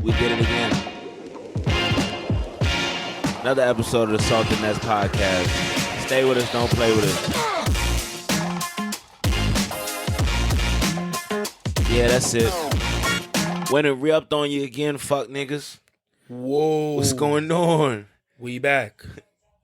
We did it again. Another episode of the Salt and Nest podcast. Stay with us, don't play with us. Yeah, that's it. When it re-upped on you again, fuck niggas. Whoa. What's going on? We back.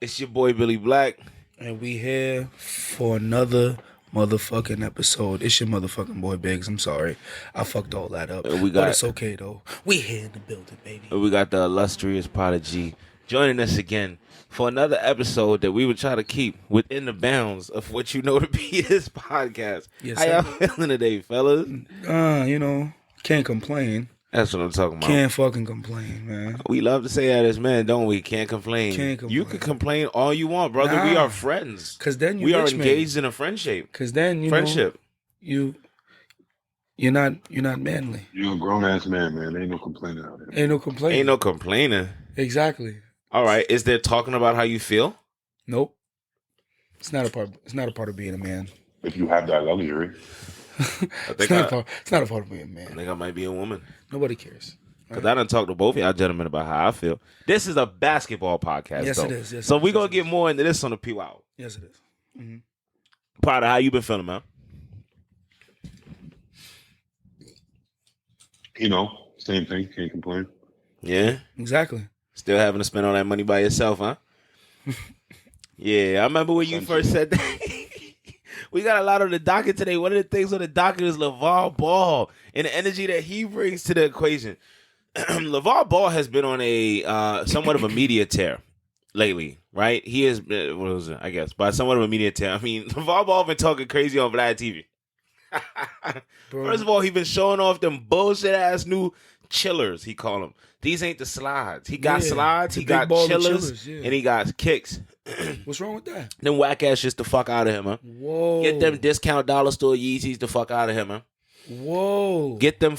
It's your boy Billy Black. And we here for another motherfucking episode. It's your motherfucking boy Biggs. I'm sorry. I fucked all that up. But it's okay though. We here in the building, baby. We got the illustrious Prodigy joining us again for another episode that we would try to keep within the bounds of what you know to be his podcast. Yes, how y'all feeling today, fellas? Can't complain. That's what I'm talking about. Can't fucking complain, man. We love to say that as men, don't we? Can't complain. You can complain all you want, brother. Nah. We are friends. Cause then we are engaged in a friendship. Cause then friendship. You're not manly. You're a grown ass man, man. Ain't no complaining out here. Ain't no complaining. Exactly. Exactly. All right. Is there talking about how you feel? Nope. It's not a part of being a man. If you have that luxury. It's not a part of being a man. I think I might be a woman. Nobody cares. Because I done talked to both of y'all gentlemen about how I feel. This is a basketball podcast, yes, though. It is. Yes, so we're going to get more into this on the Pew Out. Yes, it is. Mm-hmm. Potter, how you been feeling, man? Same thing. Can't complain. Yeah? Exactly. Still having to spend all that money by yourself, huh? Yeah, I remember when you first said that. We got a lot on the docket today. One of the things on the docket is LeVar Ball and the energy that he brings to the equation. LeVar Ball has been on a somewhat of a media tear lately, right? He has been, what was it, I guess, by somewhat of a media tear. I mean, LeVar Ball been talking crazy on Vlad TV. First of all, he been showing off them bullshit-ass new chillers, he call them. These ain't the slides. He got slides, he got chillers, and he got kicks. What's wrong with that? Them whack ass shits the fuck out of him, huh? Whoa. Get them discount dollar store Yeezys the fuck out of him, huh? Whoa. Get them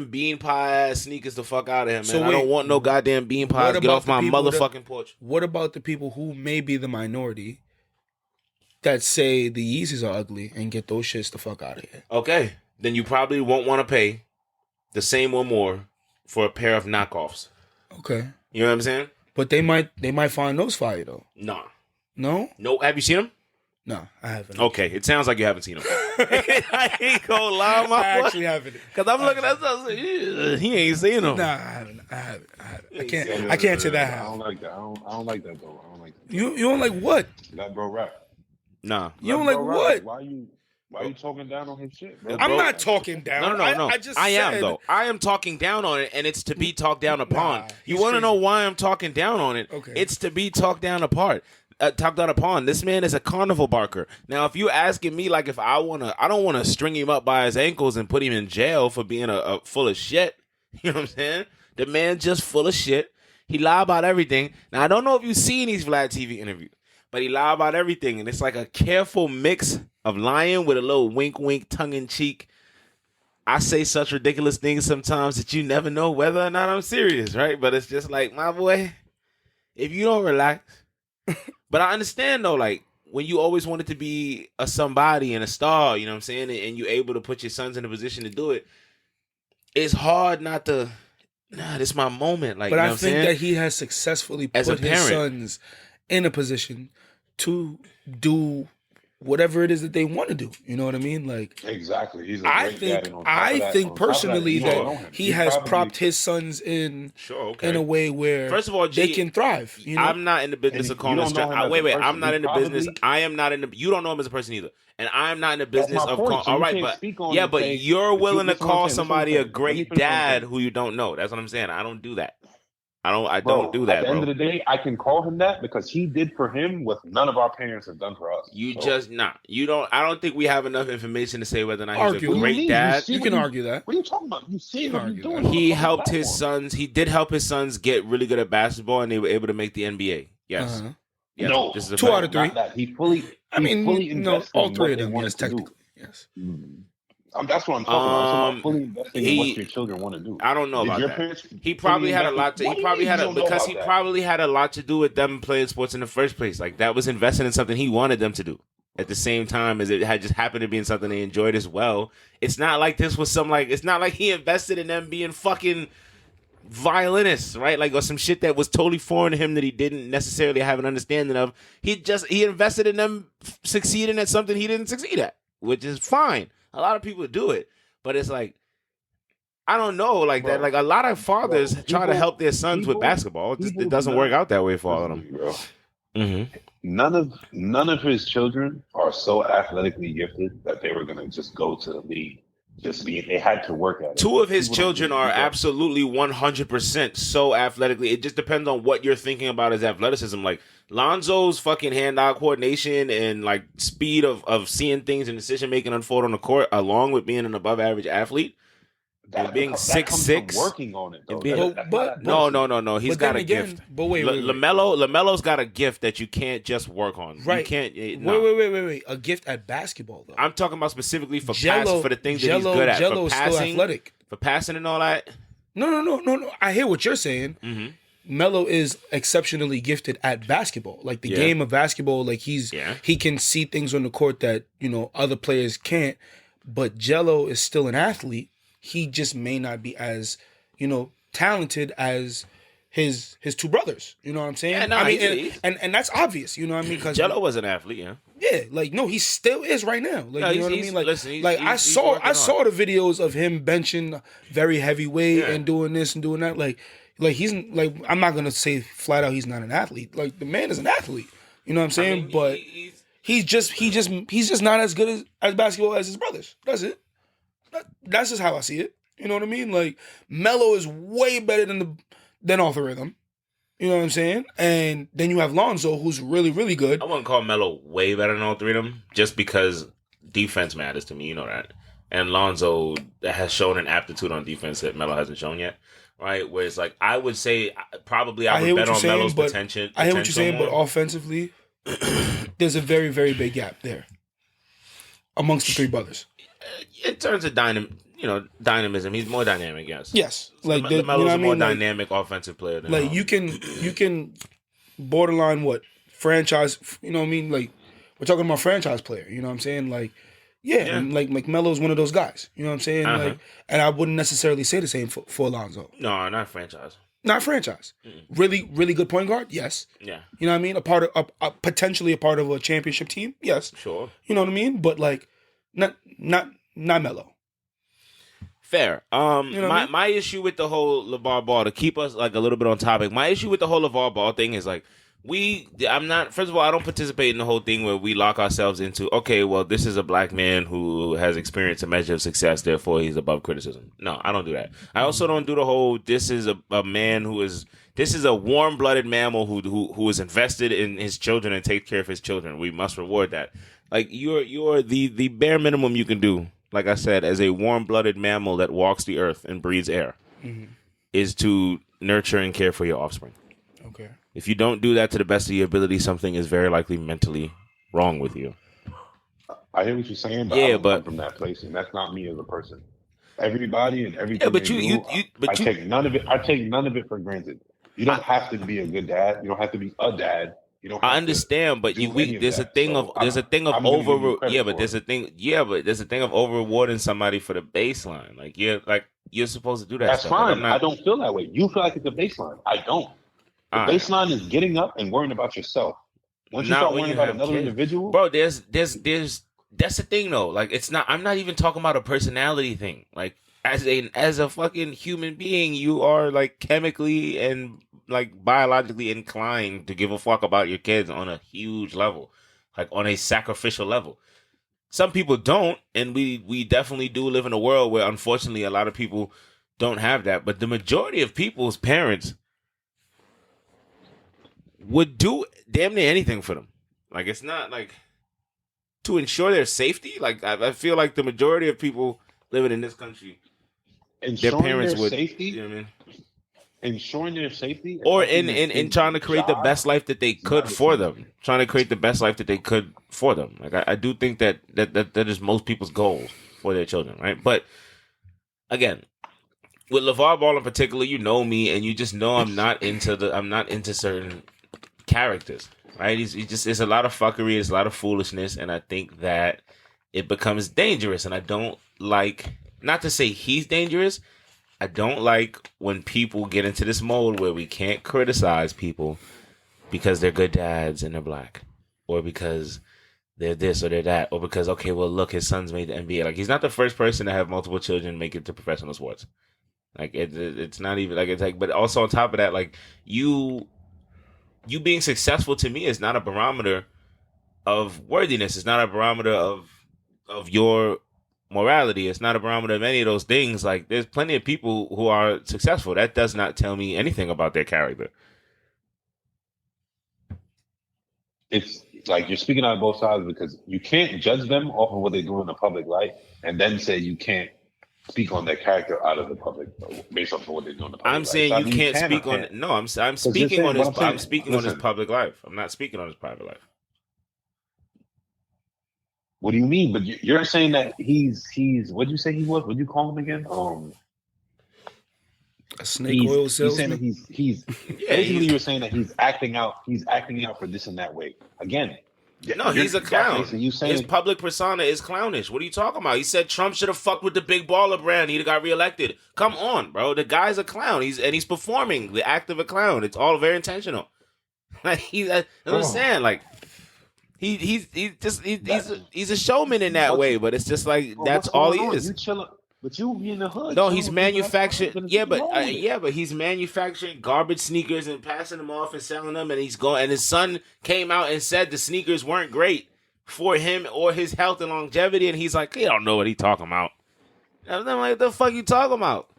bean pie ass sneakers the fuck out of him, man. So I don't want no goddamn bean pies. Get off my motherfucking porch. What about the people who may be the minority that say the Yeezys are ugly and get those shits the fuck out of here? Okay. Then you probably won't want to pay the same or more for a pair of knockoffs. Okay. You know what I'm saying? But they might find those fire though. Nah. No? No. Have you seen them? No, I haven't. Okay. It sounds like you haven't seen them. I ain't gonna lie, my I actually haven't. Because I'm looking at stuff like, he ain't seen them. Nah, I haven't. I can't say that. I don't like that. I don't like that though. I don't like that. You don't like what? Let bro rap. Nah. You don't like what? Why you talking down on his shit, bro? I'm not talking down. No. I am though. I am talking down on it, and it's to be talked down upon. You want to know why I'm talking down on it? Okay. It's to be talked down upon. This man is a carnival barker. Now, if you asking me, like, if I don't want to string him up by his ankles and put him in jail for being a full of shit. You know what I'm saying? The man just full of shit. He lie about everything. Now, I don't know if you've seen these Vlad TV interviews, but he lie about everything, and it's like a careful mix of lying with a little wink, tongue-in-cheek. I say such ridiculous things sometimes that you never know whether or not I'm serious, right? But it's just like, my boy, if you don't relax. But I understand, though, like, when you always wanted to be a somebody and a star, you know what I'm saying, and you're able to put your sons in a position to do it, it's hard not to, this is my moment. Like, but you know I what think I'm saying? that he has successfully As put a his parent. sons in a position to do whatever it is that they want to do. You know what I mean? Like, exactly. He's a I great dad, and I think on top of personally you don't know him. that he has probably propped his sons in okay. in a way where First of all, they can thrive. You know? I'm not in the business of calling wait. I'm not in the business. I am not in the. You don't know him as a person either, and I'm not in the business of calling. All right, but yeah, but you're willing to call somebody a great dad who you don't know. That's what I'm saying. I don't do that. I don't do that, At the bro. end of the day, I can call him that because he did for him what none of our parents have done for us. You don't. I don't think we have enough information to say whether or not he's Argue. a great dad. You can argue that. What are you talking about? You see what he's doing. He helped his sons. He did help his sons get really good at basketball, and they were able to make the NBA. Yes. Uh-huh. Yes. No, this is a 2 out of 3. He fully. All 3 of them. Yes, technically. Yes. That's what I'm talking about. Fully investing in what your children want to do. I don't know about that. Parents he probably had a lot to. He probably had a lot to do with them playing sports in the first place. Like that was investing in something he wanted them to do. At the same time as it had just happened to be in something they enjoyed as well. It's not like this was it's not like he invested in them being fucking violinist, right? Like, or some shit that was totally foreign to him that he didn't necessarily have an understanding of. He invested in them succeeding at something he didn't succeed at, which is fine. A lot of people do it, but it's like, I don't know, like that. Like a lot of fathers try to help their sons with basketball. It doesn't work out that way for all of them. Bro. Mm-hmm. None of his children are so athletically gifted that they were gonna just go to the league. They had to work at it. Two of his children are absolutely 100% so athletically. It just depends on what you're thinking about as athleticism. Like Lonzo's fucking hand-eye coordination and like speed of seeing things and decision making unfold on the court, along with being an above-average athlete. And being 6'6", working on it. Though. No. He's got a gift. But wait. LaMelo's got a gift that you can't just work on. Right. You can't. No. Wait. A gift at basketball though. I'm talking about specifically for for the things that he's good at. Jello for is passing, still athletic. For passing and all that. No. I hear what you're saying. Mm-hmm. Melo is exceptionally gifted at basketball. Like the game of basketball, like he can see things on the court that other players can't. But Jello is still an athlete. He just may not be as, talented as his two brothers. You know what I'm saying? Yeah, no, I mean, and that's obvious. You know what I mean? Because Jello was an athlete, yeah. Yeah, like no, he still is right now. Like you know what I mean? Like, listen, I saw the videos of him benching very heavyweight and doing this and doing that. Like he's like, I'm not gonna say flat out he's not an athlete. Like the man is an athlete. You know what I'm saying? I mean, but he's just not as good as basketball as his brothers. That's it. That's just how I see it. You know what I mean? Like Melo is way better than all three of them. You know what I'm saying? And then you have Lonzo, who's really, really good. I wouldn't call Melo way better than all three of them, just because defense matters to me. You know that. And Lonzo has shown an aptitude on defense that Melo hasn't shown yet. Right? Where it's like, I would say probably I would bet on Melo's potential. I hear what you're saying, but offensively, there's a very, very big gap there amongst the three brothers. In terms of dynamism, he's more dynamic. Yes. Yes. Like LaMelo's a more dynamic offensive player. Than you can borderline franchise. You know what I mean? Like we're talking about franchise player. You know what I'm saying? Like and like Melo's one of those guys. You know what I'm saying? Uh-huh. Like, and I wouldn't necessarily say the same for Alonzo. No, not franchise. Not franchise. Mm-hmm. Really, really good point guard. Yes. Yeah. You know what I mean? Potentially a part of a championship team. Yes. Sure. You know what I mean? But like. Not Melo. Fair. My issue with the whole LeVar Ball, to keep us like a little bit on topic, my issue with the whole LeVar Ball thing is like first of all, I don't participate in the whole thing where we lock ourselves into, okay, well, this is a black man who has experienced a measure of success, therefore he's above criticism. No, I don't do that. I also don't do the whole, this is a man this is a warm-blooded mammal who is invested in his children and takes care of his children. We must reward that. Like you're the bare minimum you can do, like I said, as a warm-blooded mammal that walks the earth and breathes air, is to nurture and care for your offspring. Okay. If you don't do that to the best of your ability, something is very likely mentally wrong with you. I hear what you're saying, but I don't come from that place, and that's not me as a person. Everybody and everything. Yeah, I take none of it. I take none of it for granted. You don't have to be a good dad. You don't have to be a dad. I understand, but there's a thing of over rewarding somebody for the baseline. Like you're supposed to do that. That's stuff. fine. I don't feel that way. You feel like it's a baseline. I don't. The baseline is getting up and worrying about yourself. Once you start worrying about another individual, bro, there's that's the thing though. Like it's not. I'm not even talking about a personality thing. Like as a fucking human being, you are like chemically and like biologically inclined to give a fuck about your kids on a huge level, like on a sacrificial level. Some people don't, and we definitely do live in a world where unfortunately a lot of people don't have that. But the majority of people's parents would do damn near anything for them. Like it's not like to ensure their safety. Like I feel like the majority of people living in this country, their parents would safety. You know what I mean? Ensuring their safety, or in trying to create the best life that they could for them. Trying to create the best life that they could for them. Like I do think that is most people's goals for their children, right? But again, with LeVar Ball in particular, you know me, and you just know I'm not into certain characters, right? It's a lot of fuckery, it's a lot of foolishness, and I think that it becomes dangerous. And I don't like, not to say he's dangerous, I don't like when people get into this mode where we can't criticize people because they're good dads and they're black, or because they're this or they're that, or because, okay, well, look, his son's made the NBA. Like, he's not the first person to have multiple children make it to professional sports. Like, it's not even like, it's like, but also on top of that, like, you being successful to me is not a barometer of worthiness. It's not a barometer of your morality. It's not a barometer of any of those things. Like, there's plenty of people who are successful. That does not tell me anything about their character. It's like you're speaking on both sides, because you can't judge them off of what they do in the public light and then say you can't speak on their character out of the public based off of what they do in the public life. I'm saying so you can't speak on. No, I'm speaking on his. I'm speaking on his public life. I'm not speaking on his private life. What do you mean? But you're saying that he's. What did you say he was? What did you call him again? A snake oil salesman. He's basically you're saying that he's acting out. He's acting out for this and that way. Again, no, he's a clown. His public persona is clownish. What are you talking about? He said Trump should have fucked with the big baller brand. He'd have got reelected. Come on, bro. The guy's a clown. He's performing the act of a clown. It's all very intentional. Like I'm saying, like he's a showman in that way. But it's just like that's all he is. You chilling. But you be in the hood. No, he's manufacturing. Yeah, but he's manufacturing garbage sneakers and passing them off and selling them, and he's going. And his son came out and said the sneakers weren't great for him or his health and longevity, and he's like, he don't know what he's talking about. And I'm like, what the fuck you talking about?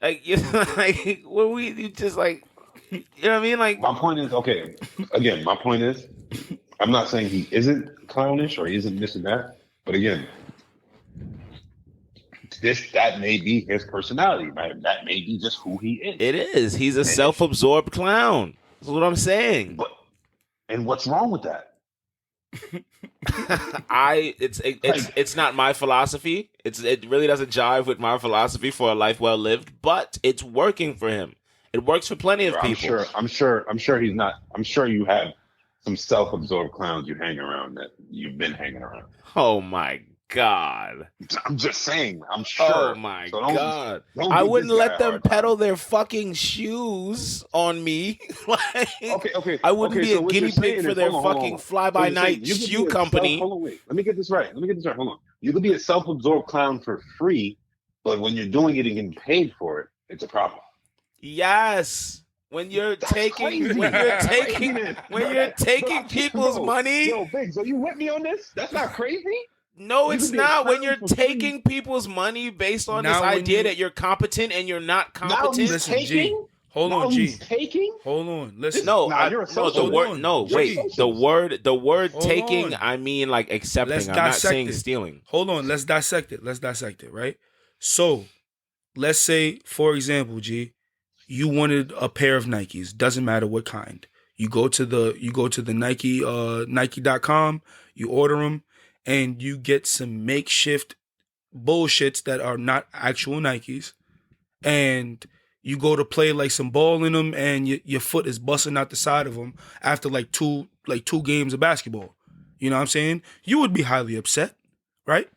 Like, you like, you just like, you know what I mean? Like, my point is, okay. Again, my point is, I'm not saying he isn't clownish or he isn't this and that, but again. That may be his personality, right? That may be just who he is. It is. He's a self-absorbed clown. That's what I'm saying. And what's wrong with that? It's not my philosophy. It really doesn't jive with my philosophy for a life well lived, but it's working for him. It works for plenty of people. I'm sure he's not. I'm sure you have some self-absorbed clowns you hang around that you've been hanging around. Oh my God. I'm just saying, I'm sure. Oh my God. I wouldn't let them peddle their fucking shoes on me. Like, okay. I wouldn't be a guinea pig for their fucking fly-by-night shoe company. Hold on, wait. Let me get this right. Hold on. You could be a self-absorbed clown for free, but when you're doing it and getting paid for it, it's a problem. Yes. When you're taking people's money. Yo, Biggs, are you with me on this? That's not crazy? No, it's not. When you're taking people's money based on this idea that you're competent and you're not competent. Now he's taking? Hold on, G. He's taking? Hold on. Listen. The word taking, I mean like accepting. I'm not saying stealing. Hold on. Let's dissect it, right? So, let's say, for example, G, you wanted a pair of Nikes. Doesn't matter what kind. You go to the Nike, Nike.com, you order them, and you get some makeshift bullshits that are not actual Nikes, and you go to play like some ball in them, and your foot is busting out the side of them after like two games of basketball. You know what I'm saying? You would be highly upset, right?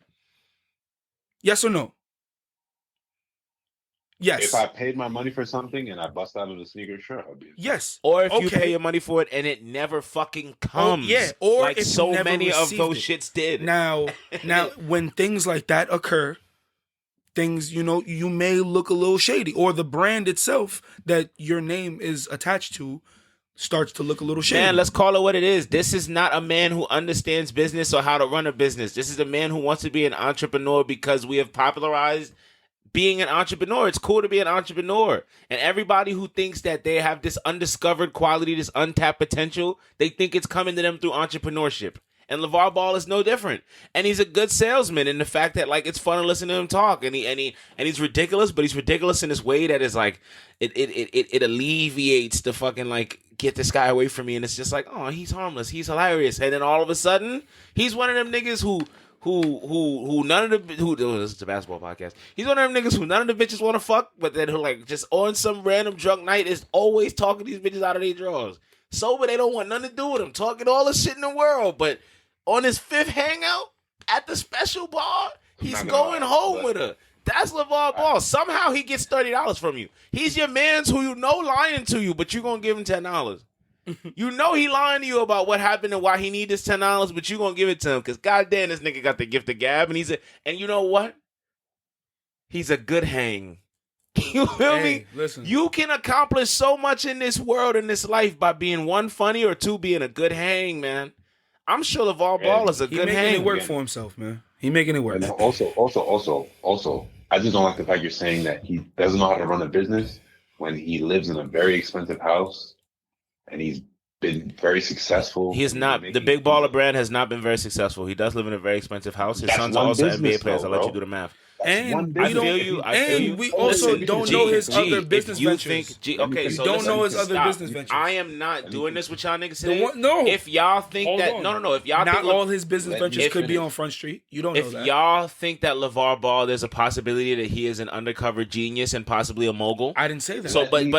Yes or no? Yes. If I paid my money for something and I bust out of the sneaker, sure, I'd be upset. Yes. Or if you pay your money for it and it never fucking comes. Oh, yeah. Or like if so you never many of those shits did. Now, when things like that occur, things, you may look a little shady. Or the brand itself that your name is attached to starts to look a little shady. Man, let's call it what it is. This is not a man who understands business or how to run a business. This is a man who wants to be an entrepreneur because we have popularized being an entrepreneur. It's cool to be an entrepreneur. And everybody who thinks that they have this undiscovered quality, this untapped potential, they think it's coming to them through entrepreneurship. And LeVar Ball is no different. And he's a good salesman in the fact that like it's fun to listen to him talk. And he's ridiculous, but he's ridiculous in this way that is like it alleviates the fucking like get this guy away from me. And it's just like, oh, he's harmless, he's hilarious. And then all of a sudden, he's one of them niggas who none of the this is a basketball podcast. He's one of them niggas who none of the bitches want to fuck, but then who like just on some random drunk night is always talking these bitches out of their drawers. Sober, they don't want nothing to do with him, talking all the shit in the world. But on his fifth hangout at the special bar, he's going home with her. That's LeVar Ball. Somehow he gets $30 from you. He's your man's who you know lying to you, but you gonna give him $10. You know he lying to you about what happened and why he need this $10, but you gonna give it to him because goddamn this nigga got the gift of gab, and you know what? He's a good hang. You feel me? Listen. You can accomplish so much in this world, in this life, by being one, funny, or two, being a good hang, man. I'm sure LeVar Ball is a good hang. He making it work for himself, man. He making it work. And also, I just don't like the fact you're saying that he doesn't know how to run a business when he lives in a very expensive house and he's been very successful. He is not. The Big Baller brand has not been very successful. He does live in a very expensive house. His sons are also NBA players. I'll let you do the math. And I feel you. We also don't know his other business ventures. Okay, so don't know his other business ventures. I am not doing this with y'all niggas today. No. If y'all think that, no. If y'all not think all his business ventures could be on Front Street. You don't know that. If y'all think that LeVar Ball, there's a possibility that he is an undercover genius and possibly a mogul. I didn't say that. So, but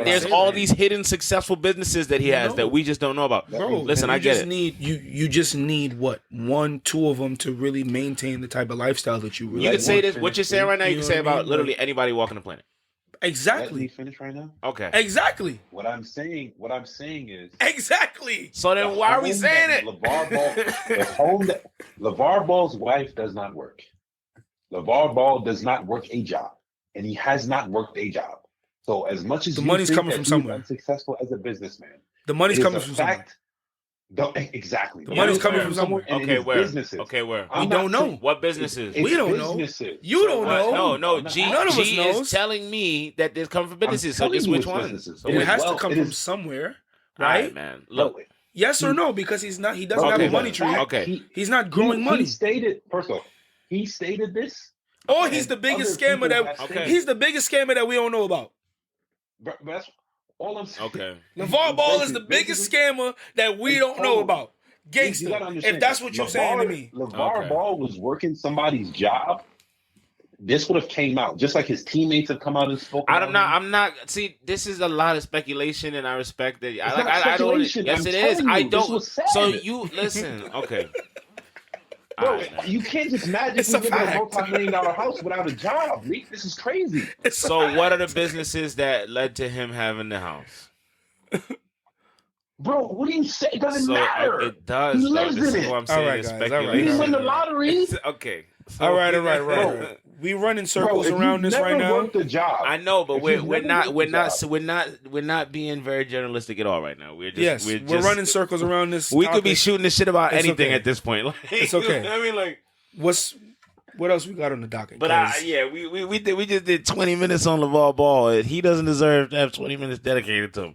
there's all these hidden successful businesses that he has that we just don't know about. Bro, listen, I get it. You just need what 1, 2 of them to really maintain the type of lifestyle that you really. You can say this. What you're saying right now, you can say about mean? literally anybody walking the planet. Exactly. Let me finish right now. Okay. Exactly. What I'm saying is exactly. So then why are we saying it? LeVar Ball's wife does not work. LeVar Ball does not work a job, and he has not worked a job. So as much as the money's coming from somewhere, unsuccessful as a businessman, the money's coming from somewhere. Exactly. The money's coming from somewhere. Okay, where? Businesses. Okay, where? We don't know. What businesses? We don't know. You don't know. No. None of us G knows. is telling me that there's coming from businesses. So just which ones? So it has to come from somewhere, right? Man. Look. Yes or no? Because he's not. He doesn't have a money tree. Okay. He's not growing money. He stated. First of all, he stated this. Oh, he's the biggest scammer that. Okay. He's the biggest scammer that we don't know about. But that's all I'm saying. Okay. LeVar Ball is the biggest scammer that we don't know about. Gangster. If that's what you're saying to me. LeVar Ball was working somebody's job. This would have came out just like his teammates have come out and spoken. I'm not. See, this is a lot of speculation, and I respect that. I don't. Yes, it is. I don't. So you listen. Okay. Bro, you can't just magically live in a multi-million-dollar house without a job. This is crazy. So what are the businesses that led to him having the house? Bro, what do you say? It doesn't matter. It does. He lives in it. What I'm saying is speculation. He didn't win the lottery. Okay. So, all right. We running circles around this right now. Worked a job. I know, but we're not being very journalistic at all right now. We're running circles around this. We could be shooting this shit about anything at this point. Like, it's okay. I mean, like, what else we got on the docket? But we just did 20 minutes on LeVar Ball. He doesn't deserve to have 20 minutes dedicated to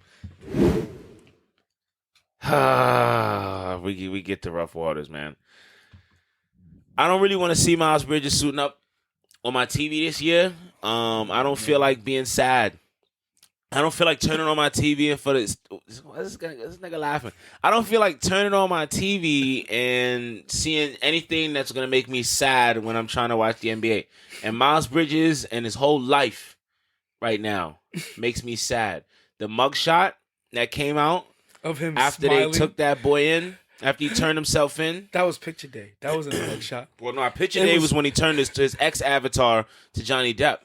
him. We get to rough waters, man. I don't really want to see Miles Bridges suiting up on my TV this year. I don't feel like being sad. I don't feel like turning on my TV and for this nigga laughing. I don't feel like turning on my TV and seeing anything that's gonna make me sad when I'm trying to watch the NBA. And Miles Bridges and his whole life right now makes me sad. The mugshot that came out of him after smiling. They took that boy in. After he turned himself in. That was picture day. That wasn't a mugshot. Well, no, picture day was when he turned his ex-avatar to Johnny Depp.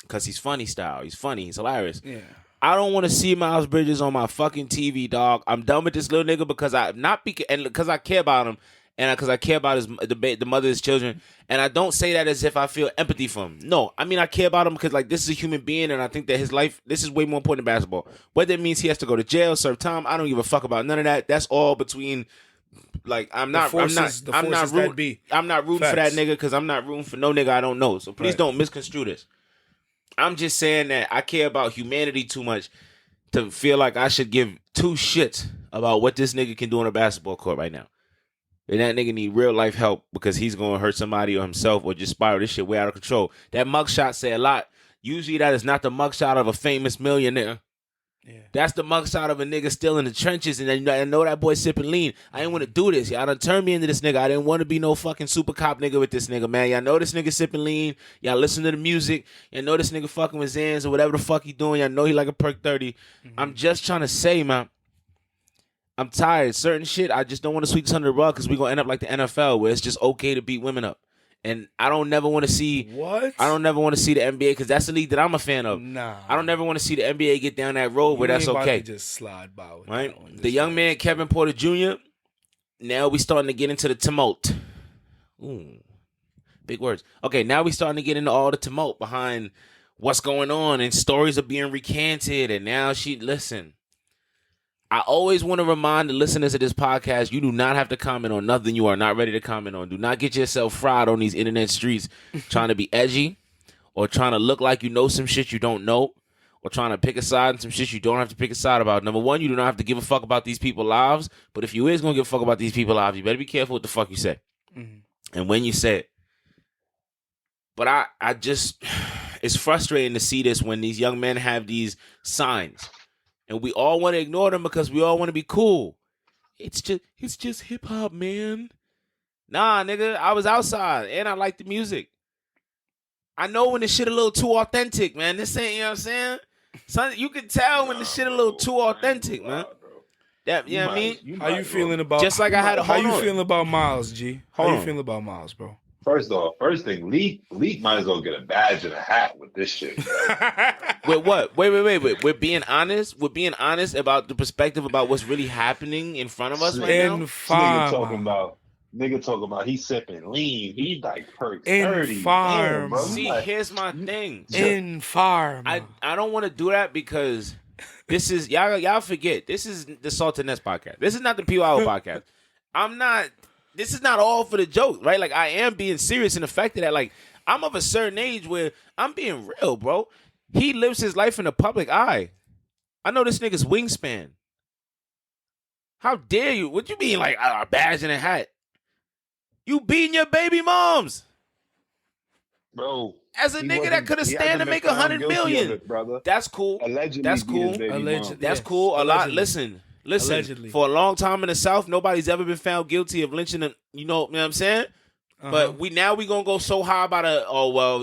Because he's funny style. He's funny. He's hilarious. Yeah. I don't want to see Miles Bridges on my fucking TV, dog. I'm done with this little nigga because because I care about him and because I care about the mother of his children. And I don't say that as if I feel empathy for him. No, I mean I care about him because like this is a human being and I think that his life, this is way more important than basketball. Whether it means he has to go to jail, serve time, I don't give a fuck about none of that. That's all between. Like I'm not rooting Facts. for that nigga because I'm not rooting for no nigga I don't know. So please don't misconstrue this. I'm just saying that I care about humanity too much to feel like I should give two shits about what this nigga can do on a basketball court right now. And that nigga need real life help because he's gonna hurt somebody or himself or just spiral this shit way out of control. That mugshot say a lot. Usually that is not the mugshot of a famous millionaire. Yeah. That's the mugshot of a nigga still in the trenches, and I know that boy sipping lean. I didn't want to do this. Y'all done turned me into this nigga. I didn't want to be no fucking super cop nigga with this nigga, man. Y'all know this nigga sipping lean. Y'all listen to the music. Y'all know this nigga fucking with Zans or whatever the fuck he doing. Y'all know he like a perk 30. Mm-hmm. I'm just trying to say, man, I'm tired. Certain shit, I just don't want to sweep this under the rug because we're going to end up like the NFL where it's just okay to beat women up. And I don't never want to see what. I don't never want to see the NBA because that's the league that I'm a fan of. Nah, I don't never want to see the NBA get down that road where that's okay. Just slide by with right. That one. The young man Kevin Porter Jr. Now we starting to get into the tumult. Ooh, big words. Okay, now we starting to get into all the tumult behind what's going on, and stories are being recanted. And now listen. I always want to remind the listeners of this podcast, you do not have to comment on nothing you are not ready to comment on. Do not get yourself fried on these internet streets trying to be edgy or trying to look like you know some shit you don't know or trying to pick a side on some shit you don't have to pick a side about. Number one, you do not have to give a fuck about these people's lives. But if you is going to give a fuck about these people's lives, you better be careful what the fuck you say. Mm-hmm. And when you say it. But I just, it's frustrating to see this when these young men have these signs. And we all want to ignore them because we all want to be cool. It's just hip hop, man. Nah, nigga, I was outside and I like the music. I know when the shit a little too authentic, man. This ain't, you know what I'm saying? Son, you can tell when the shit a little too authentic, man. That, you know what I mean? How you feeling about? Just like I had a How you feeling about Miles, G? How you feeling about Miles, bro? First thing, Leak might as well get a badge and a hat with this shit. With what? Wait. We're being honest. We're being honest about the perspective about what's really happening in front of us right now. Nigga talking about he's sipping lean. He's like perk 30. Damn, bro. See, here's my thing. In farm. I don't want to do that because this is y'all forget. This is the Salt and Nest podcast. This is not the P Hour podcast. This is not all for the joke, right? Like, I am being serious in the fact that, like, I'm of a certain age where I'm being real, bro. He lives his life in the public eye. I know this nigga's wingspan. How dare you? What you mean, like, a badge and a hat? You beating your baby moms. Bro. As a nigga that could have stand to make 100 million. It, brother. That's cool. Allegedly. That's cool. That's cool. A lot. Listen, allegedly. For a long time in the South, nobody's ever been found guilty of lynching them. You know what I'm saying? Uh-huh. But we gonna go so high about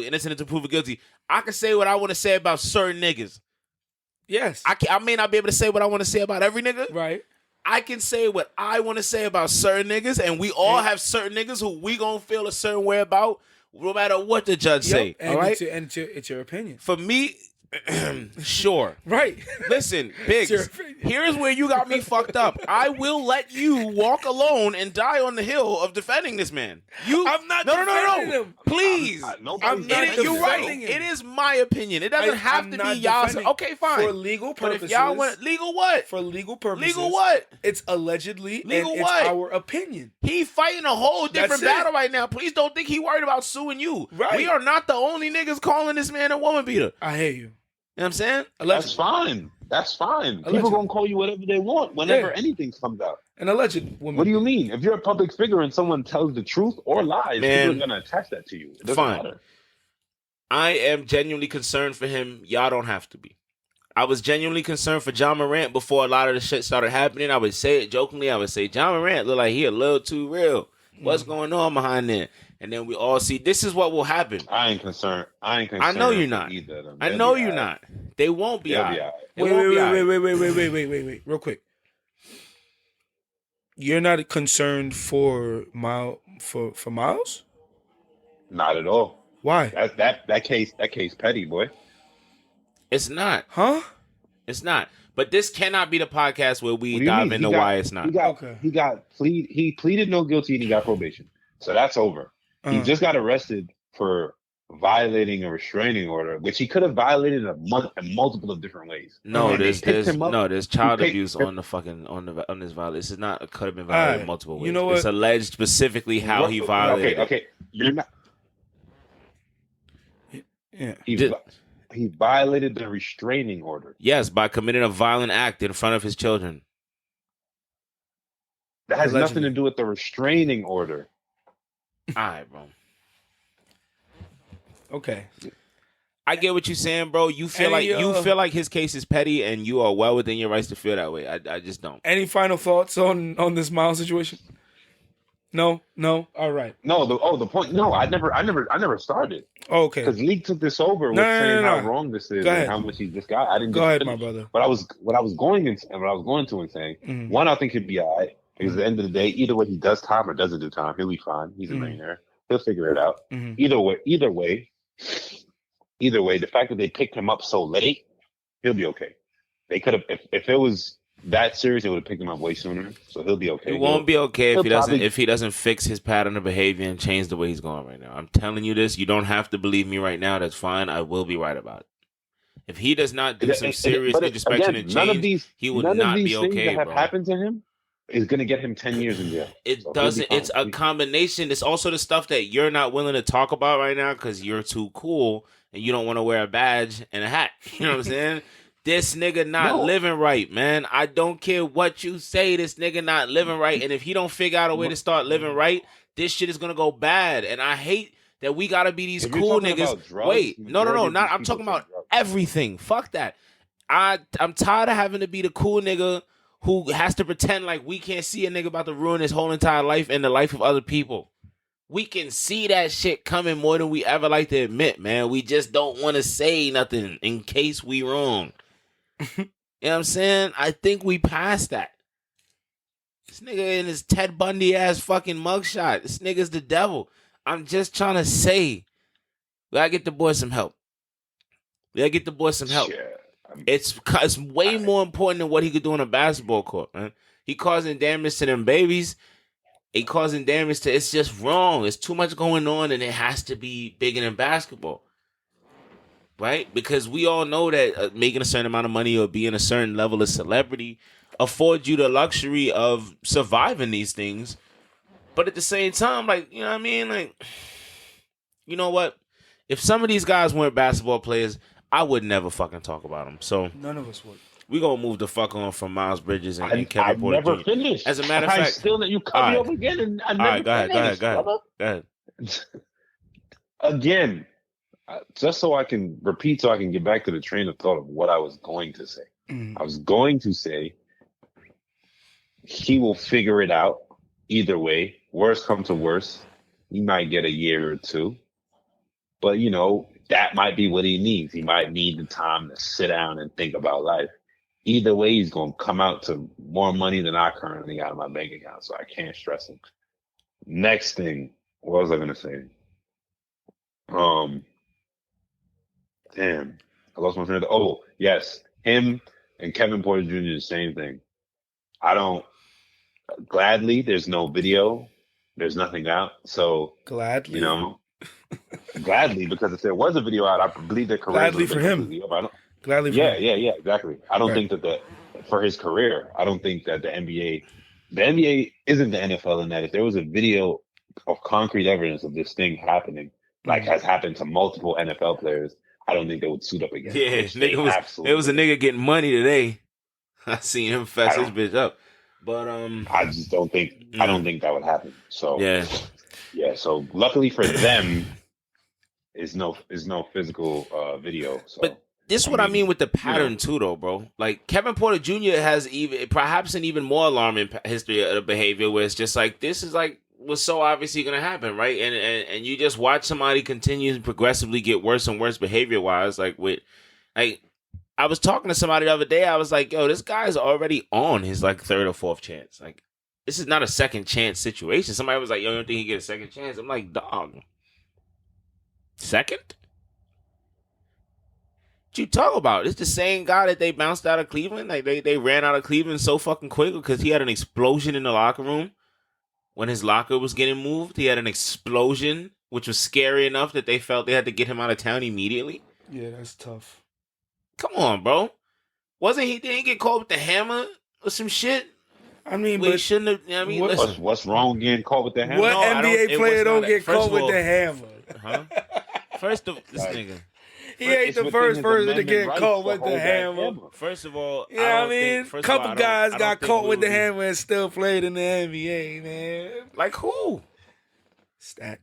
innocent until proven guilty. I can say what I want to say about certain niggas. Yes. I may not be able to say what I want to say about every nigga. Right. I can say what I want to say about certain niggas, and we all have certain niggas who we gonna feel a certain way about, no matter what the judge say. And all right? It's your opinion. For me, sure. Right. Listen, Biggs, here's where you got me fucked up. I will let you walk alone and die on the hill of defending this man. I'm not defending him. Please. You're right. him. It is my opinion. It doesn't have to be y'all's. Okay, fine. For legal purposes. But if y'all want legal what? For legal purposes. Legal what? It's allegedly legal and what? It's our opinion. He fighting a whole different battle right now. Please don't think he worried about suing you. Right. We are not the only niggas calling this man a woman beater. I hear you. You know what I'm saying? Allegedly. That's fine. People gonna call you whatever they want whenever anything comes out. An alleged woman. What do you mean? If you're a public figure and someone tells the truth or lies, people are gonna attach that to you. It doesn't matter. I am genuinely concerned for him. Y'all don't have to be. I was genuinely concerned for John Morant before a lot of the shit started happening. I would say it jokingly. I would say, John Morant look like he a little too real. What's going on behind there? And then we all see this is what will happen. I ain't concerned. I know you're not. I know you're not. They won't be out. Wait. Real quick. You're not concerned for Miles? Not at all. Why? That case petty, boy. It's not. Huh? It's not. But this cannot be the podcast where we dive into why it's not. He pleaded no guilty and he got probation. So that's over. He just got arrested for violating a restraining order, which he could have violated in multiple of different ways. No, there's child abuse on this violation. This is not could have been violated in multiple ways. You know what? It's alleged specifically how he violated. Okay. You're not. Yeah. He violated the restraining order. Yes, by committing a violent act in front of his children. That has nothing to do with the restraining order. All right, bro. Okay. I get what you're saying, bro. You feel like his case is petty, and you are well within your rights to feel that way. I just don't. Any final thoughts on this Miles situation? No. All right. No. The point. No, I never started. Oh, okay. Because League took this over with saying how wrong this is and how much he just got. I didn't. Go ahead, my brother. What I was going to and saying. One, I think he'd be alright. Because at the end of the day, either way he does time or doesn't do time, he'll be fine. He's a millionaire. He'll figure it out. Mm-hmm. Either way, the fact that they picked him up so late, he'll be okay. They could have, if it was that serious, they would have picked him up way sooner. So he'll be okay. He won't be okay if he doesn't fix his pattern of behavior and change the way he's going right now. I'm telling you this. You don't have to believe me right now. That's fine. I will be right about it. If he does not do some serious introspection and change, he will not be okay, that have happened to him is going to get him 10 years in jail. It doesn't. It's a combination. It's also the stuff that you're not willing to talk about right now because you're too cool and you don't want to wear a badge and a hat. You know what I'm saying? This nigga not living right, man. I don't care what you say. This nigga not living right. And if he don't figure out a way to start living right, this shit is going to go bad. And I hate that we got to be these cool niggas. Wait, no. I'm talking about everything. Fuck that. I'm tired of having to be the cool nigga who has to pretend like we can't see a nigga about to ruin his whole entire life and the life of other people. We can see that shit coming more than we ever like to admit, man. We just don't want to say nothing in case we wrong. You know what I'm saying? I think we passed that. This nigga in his Ted Bundy ass fucking mugshot. This nigga's the devil. I'm just trying to say, we gotta get the boy some help. It's way more important than what he could do on a basketball court, man. He causing damage to them babies. It's just wrong. It's too much going on, and it has to be bigger than basketball. Right? Because we all know that making a certain amount of money or being a certain level of celebrity affords you the luxury of surviving these things. But at the same time, like, you know what I mean? Like, you know what? If some of these guys weren't basketball players, I would never fucking talk about them. So none of us would. We're going to move the fuck on from Miles Bridges and Kevin Porter Jr. I never finished. As a matter of fact. Still that you cut me off again and I never finished. Go ahead. Again. Just so I can repeat, so I can get back to the train of thought of what I was going to say. I was going to say he will figure it out either way. Worst come to worst, he might get a year or two. But, you know, that might be what he needs. He might need the time to sit down and think about life. Either way, he's going to come out to more money than I currently got in my bank account, so I can't stress him. Next thing, what was I going to say? Damn, I lost my friend. Oh, yes. Him and Kevin Porter Jr. the same thing. Gladly, there's no video. There's nothing out. So, gladly, you know, gladly, because if there was a video out, I believe their career gladly for him. Gladly for him. Yeah, exactly. I don't think that for his career, I don't think that the NBA isn't the NFL in that if there was a video of concrete evidence of this thing happening, like has happened to multiple NFL players, I don't think they would suit up again. Yeah, it was a nigga getting money today. I seen him fess his bitch up, but I just don't think I don't think that would happen. So yeah. So luckily for them, is no physical video. So, but this is what I mean with the pattern too, though, bro. Like Kevin Porter Jr. has perhaps an even more alarming history of behavior, where it's just like this is like. Was so obviously going to happen, right? And you just watch somebody continue to progressively get worse and worse behavior wise. Like I was talking to somebody the other day. I was like, yo, this guy's already on his like third or fourth chance. Like this is not a second chance situation. Somebody was like, yo, you don't think he get a second chance? I'm like, dog, second? What you talk about? It's the same guy that they bounced out of Cleveland. Like they ran out of Cleveland so fucking quick because he had an explosion in the locker room. When his locker was getting moved, he had an explosion, which was scary enough that they felt they had to get him out of town immediately. Yeah, that's tough. Come on, bro. Didn't he get caught with the hammer or some shit? I mean, but shouldn't have. I mean, what's wrong getting caught with the hammer? What NBA player don't get caught with the hammer? Huh? First of this nigga. He ain't the first person to get caught with the hammer. First of all, I mean, a couple guys got caught with the hammer and still played in the NBA, man. Like who? Stat.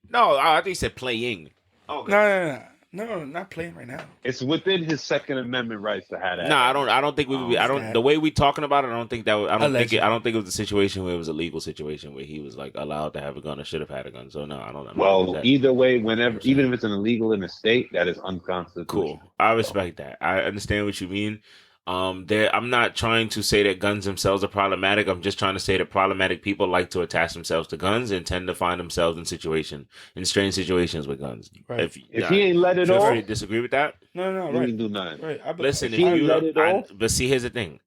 No, I think he said playing. Okay. No, not playing right now. It's within his Second Amendment rights to have that. No, I don't think we would be. The way we talking about it, I don't think that. I don't think it was a situation where it was a legal situation where he was like allowed to have a gun or should have had a gun. So no, I don't know. Well, either way, even if it's an illegal in a state, that is unconstitutional. Cool. I respect that. I understand what you mean. I'm not trying to say that guns themselves are problematic. I'm just trying to say that problematic people like to attach themselves to guns and tend to find themselves in strange situations with guns. Right. If he ain't let it off, you disagree with that? No, he right. ain't do nothing. Right. Listen, if you let it off, but see, here's the thing.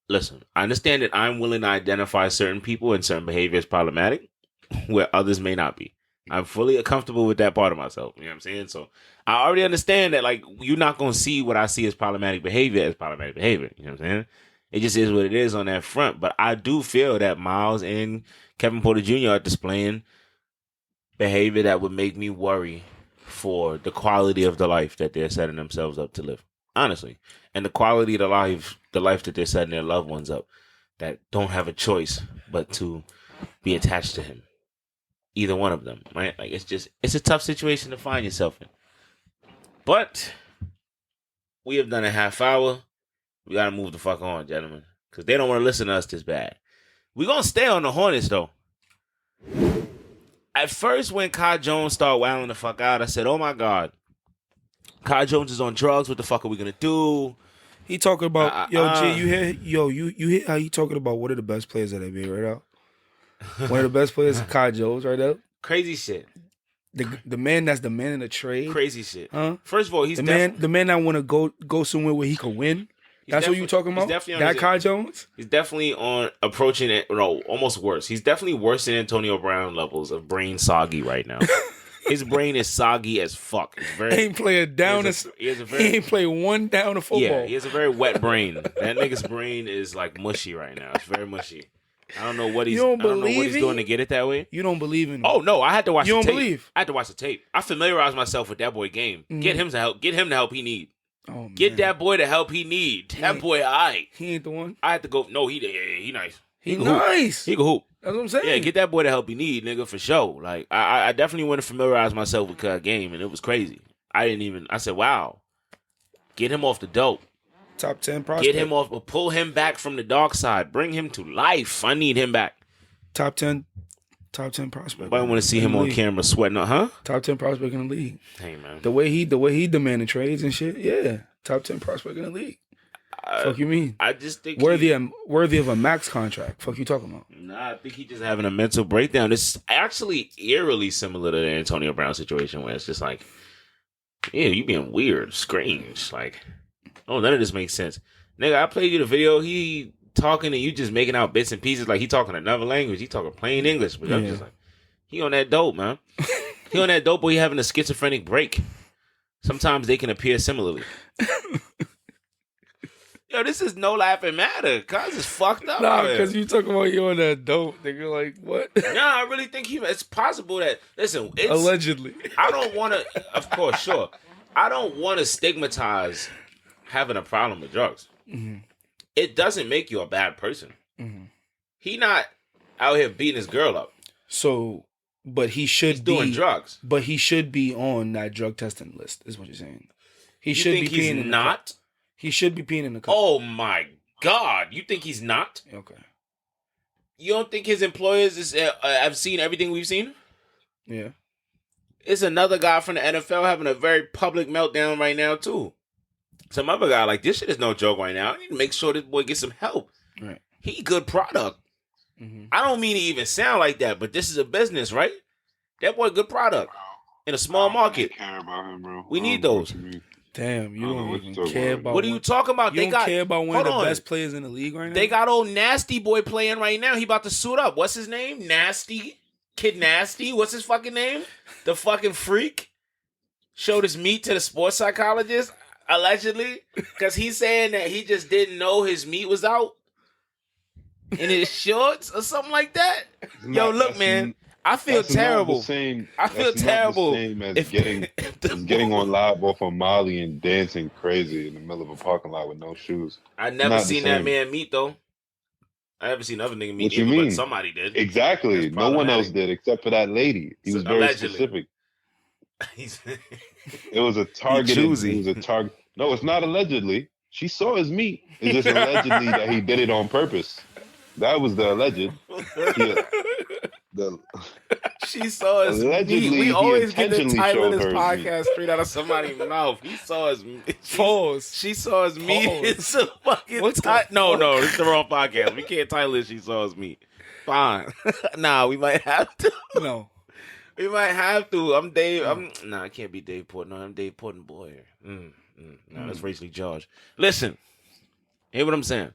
Listen, I understand that I'm willing to identify certain people and certain behavior as problematic, where others may not be. I'm fully comfortable with that part of myself. You know what I'm saying? So I already understand that, like, you're not going to see what I see as problematic behavior. You know what I'm saying? It just is what it is on that front. But I do feel that Miles and Kevin Porter Jr. are displaying behavior that would make me worry for the quality of the life that they're setting themselves up to live. Honestly. And the quality of the life that they're setting their loved ones up that don't have a choice but to be attached to him. Either one of them, right? Like, it's a tough situation to find yourself in. But we have done a half hour. We got to move the fuck on, gentlemen. Because they don't want to listen to us this bad. We're going to stay on the Hornets, though. At first, when Kai Jones started wailing the fuck out, I said, oh my God. Kai Jones is on drugs. What the fuck are we going to do? He talking about, Jay, you hear how he talking about one of the best players that NBA right now? One of the best players, Kai Jones, right now. Crazy shit. The man that's the man in the trade. Crazy shit. Huh? First of all, he's the man that want to go somewhere where he can win. That's what you talking about? That Kai Jones? He's definitely on approaching it. No, almost worse. He's definitely worse than Antonio Brown levels of brain soggy right now. His brain is soggy as fuck. He ain't playing down. He ain't played one down of football. Yeah, he has a very wet brain. That nigga's brain is like mushy right now. It's very mushy. I don't know what he's doing to get it that way. You don't believe in him. Oh no, I had to watch the tape. You don't believe? I had to watch the tape. I familiarized myself with that boy game. Mm-hmm. Get him the help he need. Oh, man. Get that boy the help he need. That boy, alright. He ain't the one. I had to go. No, he nice. He nice. He can hoop. That's what I'm saying. Yeah, get that boy the help he need, nigga, for sure. Like, I definitely want to familiarize myself with Cuz game, and it was crazy. I said, wow. Get him off the dope. Top 10 prospect. Get him off, pull him back from the dark side. Bring him to life. I need him back. Top 10 prospect. I want to see him on camera sweating up, huh? Top 10 prospect in the league. Hey, man. The way he demanded trades and shit, yeah. Top 10 prospect in the league. Fuck you mean? I just think worthy of a max contract. Fuck you talking about? Nah, I think he's just having a mental breakdown. It's actually eerily similar to the Antonio Brown situation where it's just like, yeah, you being weird, strange. Like, oh, none of this makes sense. Nigga, I played you the video. He talking and you just making out bits and pieces like he talking another language. He talking plain English. But I'm just like, he on that dope, man. He on that dope where he having a schizophrenic break. Sometimes they can appear similarly. Yo, this is no laughing matter. Cuz is fucked up. Nah, because you talking about you on that dope, nigga. Like, what? Nah, I really think it's possible that, listen. Allegedly. I don't want to, of course, sure. I don't want to stigmatize having a problem with drugs. Mm-hmm. It doesn't make you a bad person. Mm-hmm. He not out here beating his girl up. So, but he's doing drugs. But he should be on that drug testing list, is what you're saying. He should be peeing in not? He should be peeing in the cup. Oh my God. You think he's not? Okay. You don't think his employers have seen everything we've seen? Yeah. It's another guy from the NFL having a very public meltdown right now, too. Some other guy, like, this shit is no joke right now. I need to make sure this boy gets some help. Right. He good product. Mm-hmm. I don't mean to even sound like that, but this is a business, right? That boy good product in a small market. I care about him, bro. We need those. Damn, you don't even care about. What are you talking about? You don't care about one of the best players in the league right now? They got old Nasty Boy playing right now. He about to suit up. What's his name? Nasty. Kid Nasty. What's his fucking name? The fucking freak. Showed his meat to the sports psychologist, allegedly. Because he's saying that he just didn't know his meat was out in his shorts or something like that. Yo, look, man. I feel terrible. I feel terrible. The same as getting on live off of Molly and dancing crazy in the middle of a parking lot with no shoes. I never seen that man meet though. I haven't seen other nigga meet either, but somebody did. Exactly. No one else did except for that lady. He was very specific. It was a targeted. It was a target. No, it's not allegedly. She saw his meat. It's just allegedly that he did it on purpose. That was the alleged. She saw his Allegedly, meat. We he always get the intentionally title of showed this her his podcast straight out of somebody's mouth. He saw his Pause. She saw his meat. Pause. It's a fucking What the No, fuck? this is the wrong podcast. We can't title it. She saw his meat. Fine. Nah, we might have to. No. We might have to. I'm Dave. I can't be Dave Portnoy. I'm Dave Portnoy here. No, that's racially charged. Listen, hear what I'm saying.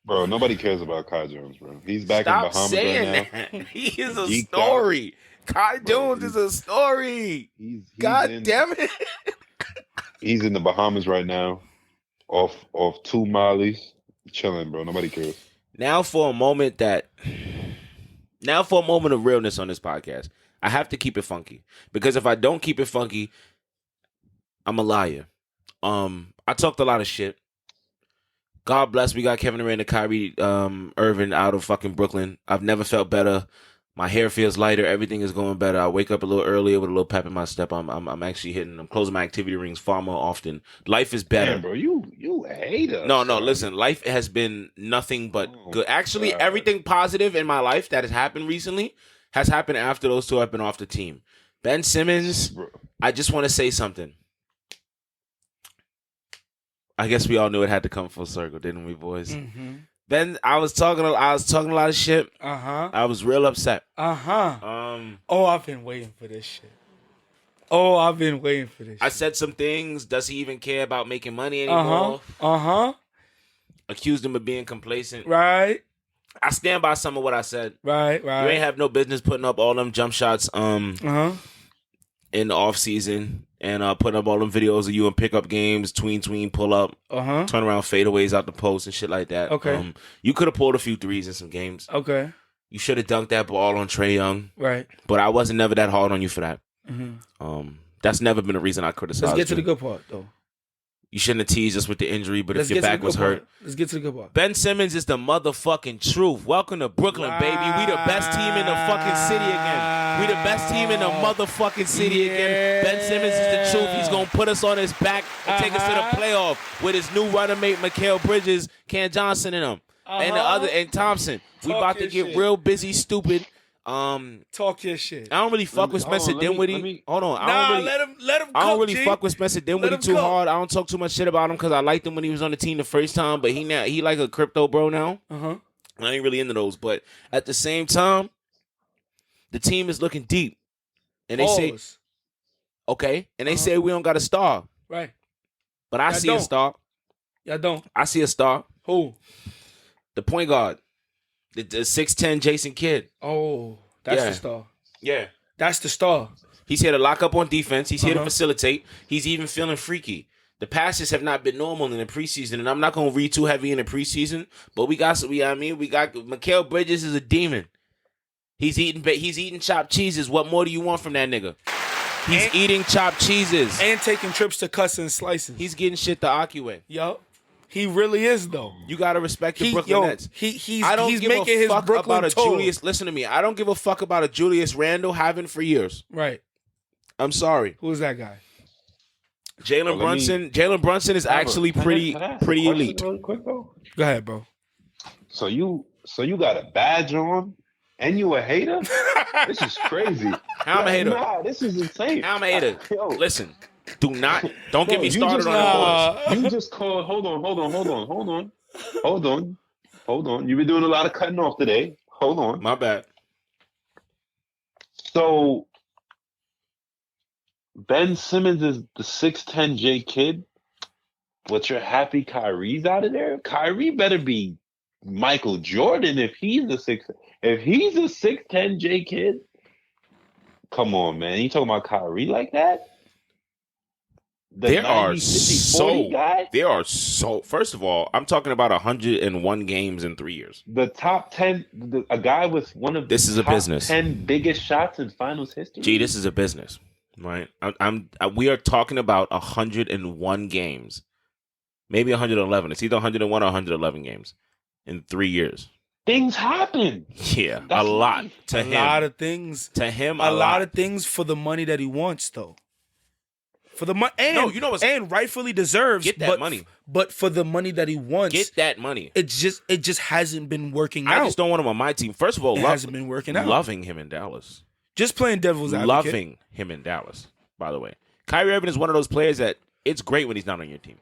Bro, nobody cares about Kai Jones, bro. He's back Stop in Bahamas saying right now. that. He is a Geeked story. Kai Bro, Jones is a story. He's God damn it. He's in the Bahamas right now, off 2 Mollies, chilling, bro. Nobody cares. Now for a moment of realness on this podcast. I have to keep it funky. Because if I don't keep it funky, I'm a liar. I talked a lot of shit. God bless, we got Kevin Durant and Kyrie Irving out of fucking Brooklyn. I've never felt better. My hair feels lighter. Everything is going better. I wake up a little earlier with a little pep in my step. I'm actually I'm closing my activity rings far more often. Life is better. Damn, bro, you hate us. No, listen. Life has been nothing but good. Actually, everything positive in my life that has happened recently has happened after those two have been off the team. Ben Simmons, bro. I just want to say something. I guess we all knew it had to come full circle, didn't we, boys? Mm-hmm. Ben, I was talking a lot of shit. I was real upset. I've been waiting for this shit. I said some things. Does he even care about making money anymore? Accused him of being complacent. Right. I stand by some of what I said. Right. You ain't have no business putting up all them jump shots in the off season and putting up all them videos of you in pickup games, tween, pull up, turn around fadeaways out the post and shit like that. Okay. You could have pulled a few threes in some games. Okay. You should have dunked that ball on Trae Young. Right. But I wasn't never that hard on you for that. That's never been a reason I criticized you. Let's get to the good part, though. You shouldn't have teased us with the injury, but if your back was hurt. Let's get to the good part. Ben Simmons is the motherfucking truth. Welcome to Brooklyn, baby. We the best team in the fucking city again. We the best team in the motherfucking city again. Ben Simmons is the truth. He's going to put us on his back and take us to the playoff with his new running mate, Mikal Bridges, Cam Johnson, and him. And Thompson. We about to get real busy, stupid. Talk your shit. I don't really fuck with Spencer Dinwiddie. Hold on. Let him I don't cook, really fuck with Spencer Dinwiddie too hard. I don't talk too much shit about him because I liked him when he was on the team the first time, but he like a crypto bro now. I ain't really into those. But at the same time, the team is looking deep. And they say, okay. And they say we don't got a star. Right. But I see a star. Y'all don't. I see a star. Who? The point guard. The 6'10" Jason Kidd. Oh, that's the star. Yeah. That's the star. He's here to lock up on defense. He's here to facilitate. He's even feeling freaky. The passes have not been normal in the preseason, and I'm not going to read too heavy in the preseason, but we got Mikal Bridges is a demon. He's eating chopped cheeses. What more do you want from that nigga? He's eating chopped cheeses. And taking trips to cuts and slices. He's getting shit the Aki way. Yup. He really is, though. You gotta respect the Brooklyn Nets. He's making his Brooklyn tour. Listen to me. I don't give a fuck about a Julius Randle. Haven't for years. Right. I'm sorry. Who is that guy? Jalen Brunson. Jalen Brunson is actually pretty elite. Really quick though. Go ahead, bro. So you got a badge on, and you a hater? This is crazy. How I'm a hater? Nah, this is insane. How I'm a hater? Listen. Don't get me started on the boys. You just called. Hold on. You've been doing a lot of cutting off today. Hold on. My bad. So Ben Simmons is the 6'10" J kid, but you're happy Kyrie's out of there? Kyrie better be Michael Jordan if he's a 6'10" J kid. Come on, man. You talking about Kyrie like that? There are so. First of all, I'm talking about 101 games in 3 years. The top 10, a guy with one of this is a business. 10 biggest shots in finals history. Gee, this is a business, right? We are talking about 101 games, maybe 111. It's either 101 or 111 games in 3 years. Things happen. Yeah, that's a lot to him. A lot of things to him. A lot of things for the money that he wants, though. For the money, and rightfully deserves. Get that money. But for the money that he wants, get that money. It just hasn't been working out. I just don't want him on my team. First of all, hasn't been working out. Loving him in Dallas. Just playing devil's advocate. Loving him in Dallas. By the way, Kyrie Irving is one of those players that it's great when he's not on your team.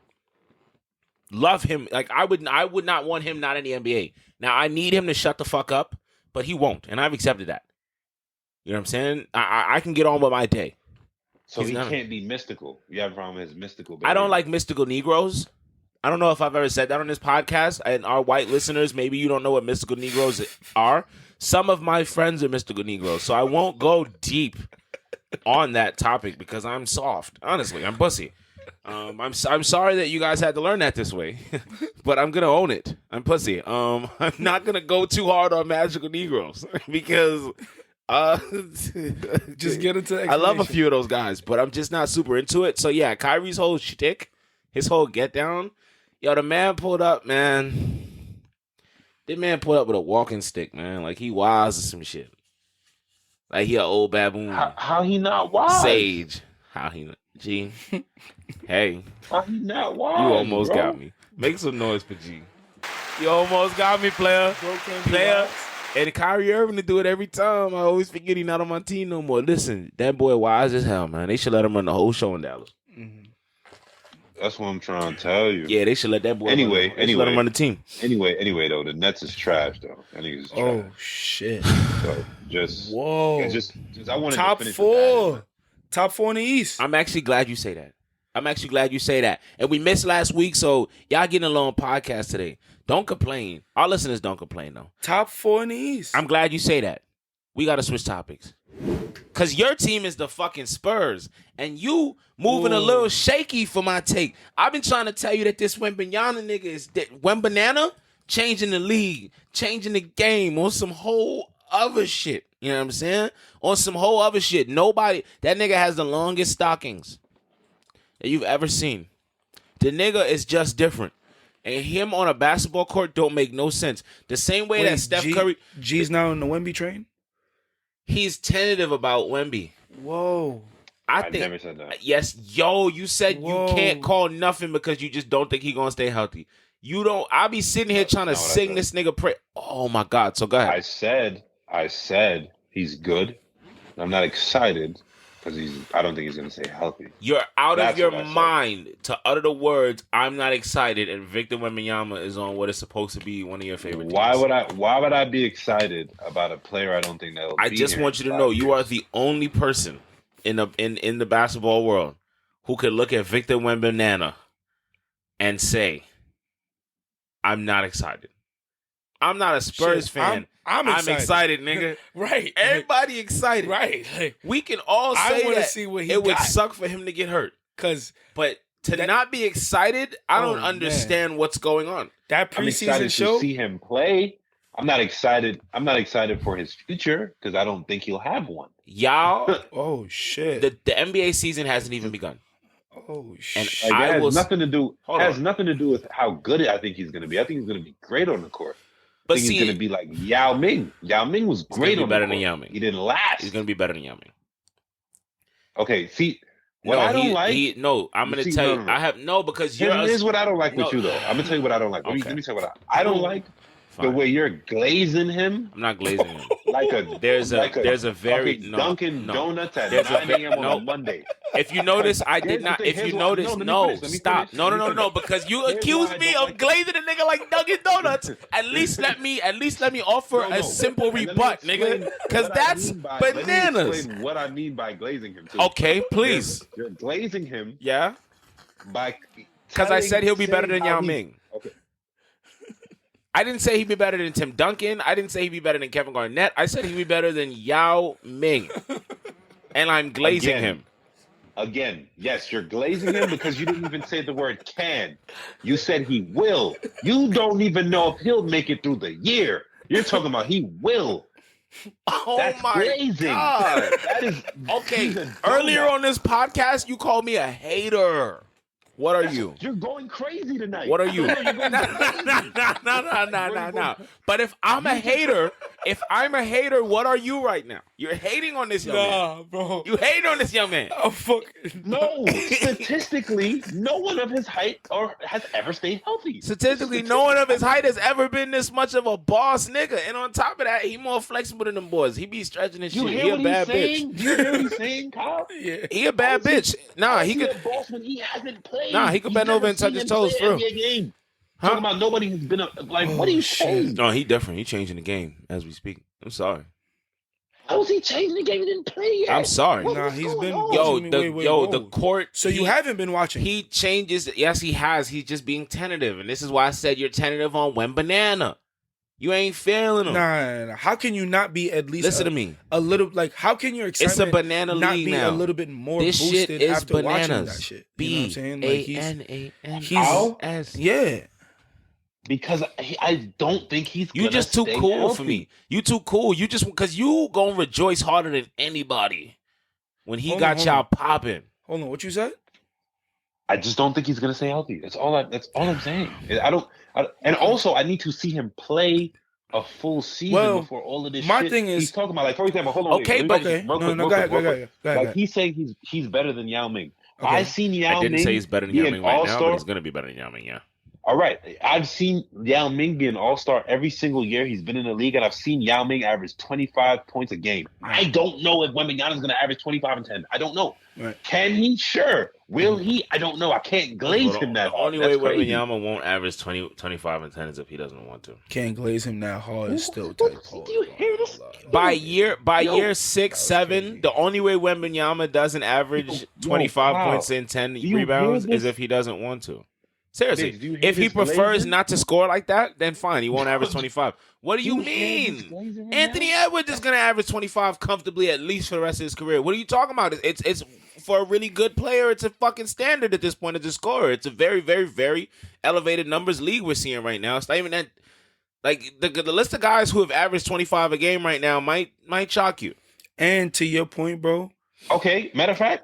Love him. Like I would not want him not in the NBA. Now I need him to shut the fuck up, but he won't, and I've accepted that. You know what I'm saying? I can get on with my day. So he can't be mystical. You have a problem with his mystical behavior. I don't like mystical Negroes. I don't know if I've ever said that on this podcast. And our white listeners, maybe you don't know what mystical Negroes are. Some of my friends are mystical Negroes, so I won't go deep on that topic because I'm soft. Honestly, I'm pussy. I'm sorry that you guys had to learn that this way, but I'm gonna own it. I'm pussy. I'm not gonna go too hard on magical Negroes because. Just get into I love a few of those guys, but I'm just not super into it. So yeah, Kyrie's whole shtick, his whole get down, yo, the man pulled up, man. The man pulled up with a walking stick, man. Like he wise or some shit. Like he an old baboon. How he not wise? Sage. How he not? G. Hey. How he not wise? You almost got me. Make some noise for G. You almost got me, player. Player. And Kyrie Irving to do it every time. I always forget he's not on my team no more. Listen, that boy wise as hell, man. They should let him run the whole show in Dallas. Mm-hmm. That's what I'm trying to tell you. Yeah, they should let that boy let him run the team. Anyway, though, the Nets is trash, though. I think it's trash. Oh, shit. So just I wanted top to finish four. Top four in the East. I'm actually glad you say that. And we missed last week, so y'all getting a long podcast today. Don't complain. Our listeners don't complain, though. Top four in the East. I'm glad you say that. We got to switch topics. Because your team is the fucking Spurs. And you moving a little shaky for my take. I've been trying to tell you that this Wembanyama nigga is... Wembanana changing the league. Changing the game on some whole other shit. You know what I'm saying? On some whole other shit. Nobody... That nigga has the longest stockings that you've ever seen. The nigga is just different. And him on a basketball court don't make no sense. The same way that Steph Curry... G's now on the Wemby train? He's tentative about Wemby. Whoa. I think, never said that. Yes. Yo, you said you can't call nothing because you just don't think he's going to stay healthy. You don't... I'll be sitting here trying to sing this nigga pray. Oh, my God. So go ahead. I said he's good. I'm not excited. Because I don't think he's going to stay healthy. You're out of your mind to utter the words, I'm not excited, and Victor Wembanyama is on what is supposed to be one of your favorite teams. Why would I be excited about a player I don't think that will be I just want you to know you are the only person in the basketball world who could look at Victor Wembanyama and say, I'm not excited. I'm not a Spurs fan. I'm excited, nigga. Right. Everybody excited. Right. Like, we can all say that see what it would suck for him to get hurt. But to not be excited, I don't understand what's going on. That preseason show to see him play. I'm not excited for his future because I don't think he'll have one. Y'all. Oh shit. The NBA season hasn't even begun. Oh shit. And it has nothing to do with how good I think he's going to be. I think he's going to be great on the court. But he's going to be like Yao Ming. Yao Ming was great on the court. Better than Yao Ming. He didn't last. He's going to be better than Yao Ming. Okay, see, I'm going to tell you. I have because here's what I don't like with you though. I'm going to tell you what I don't like. Okay. Let me tell you what I don't like. The way you're glazing him. I'm not glazing him. There's a very Dunkin' Donuts at 9 a.m. on a Monday. If you notice, I did not. If you notice, stop. No, because you accused me of glazing a nigga like Dunkin' Donuts. At least let me offer a simple rebut, nigga. Because that's bananas. Let me explain what I mean by glazing him. Too. Okay, please. You're glazing him. Yeah. Because I said he'll be better than Yao Ming. Okay. I didn't say he'd be better than Tim Duncan. I didn't say he'd be better than Kevin Garnett. I said he'd be better than Yao Ming. And I'm glazing him. Again, yes, you're glazing him because you didn't even say the word can. You said he will. You don't even know if he'll make it through the year. You're talking about he will. That's my glazing. God. That is okay. Earlier on this podcast, you called me a hater. What are you? You're going crazy tonight. What are you? No. But if I'm a hater, what are you right now? You're hating on this young man. Bro. You hate on this young man. Oh, fuck. No, statistically, no one of his height has ever stayed healthy. Statistically, no one of his height has ever been this much of a boss nigga. And on top of that, he more flexible than them boys. He be stretching his shit. He a bad bitch. You hear what he's saying, Kyle? Yeah. He a bad bitch. Nah, he could. A boss when he hasn't played. Nah, he could bend over and touch his toes through. Huh? Talking about nobody has been like. What are you saying? No, he different. He changing the game as we speak. I'm sorry. How is he changing the game? He didn't play yet. I'm sorry. Nah, he's been. The court. So you haven't been watching. He changes. Yes, he has. He's just being tentative, and this is why I said you're tentative on Wembanyama. You ain't feeling him. Nah. How can you not be at least? Listen to me. A little like. How can your excitement it's a banana not league be now. a little bit more this boosted shit is after bananas. watching that shit? You know what I'm saying? Like B-A-N-A-N-A-S. Yeah. Because I don't think he's. You just too cool healthy. for me. You too cool. You just because you gonna rejoice harder than anybody when he got y'all popping. Hold on, what you said? I just don't think he's gonna stay healthy. That's all I'm saying. And also I need to see him play a full season before all of this. My shit thing is he's talking about. Like, for example, hold on. Okay, wait, but go ahead. Like he's saying he's better than Yao Ming. Okay. I've seen Yao Ming. I didn't say he's better than Yao Ming right now, but he's gonna be better than Yao Ming. Yeah. All right, I've seen Yao Ming be an all-star every single year he's been in the league, and I've seen Yao Ming average 25 points a game. I don't know if Wembanyama is going to average 25 and 10. I don't know. Right. Can he? Sure. Will he? I don't know. I can't glaze him that hard. The only way Wembanyama won't average 25 and 10 is if he doesn't want to. Can't glaze him that hard. It's still tight. Do you hear this? By year 6, 7, the only way Wembanyama doesn't average 25 points and 10 rebounds is if he doesn't want to. Seriously, if he prefers not to score like that, then fine. He won't average 25. What do you mean? Anthony Edwards is going to average 25 comfortably at least for the rest of his career. What are you talking about? It's for a really good player. It's a fucking standard at this point as a scorer. It's a very, very, very elevated numbers league we're seeing right now. It's not even that. Like the list of guys who have averaged 25 a game right now might shock you. And to your point, bro. Okay. Matter of fact,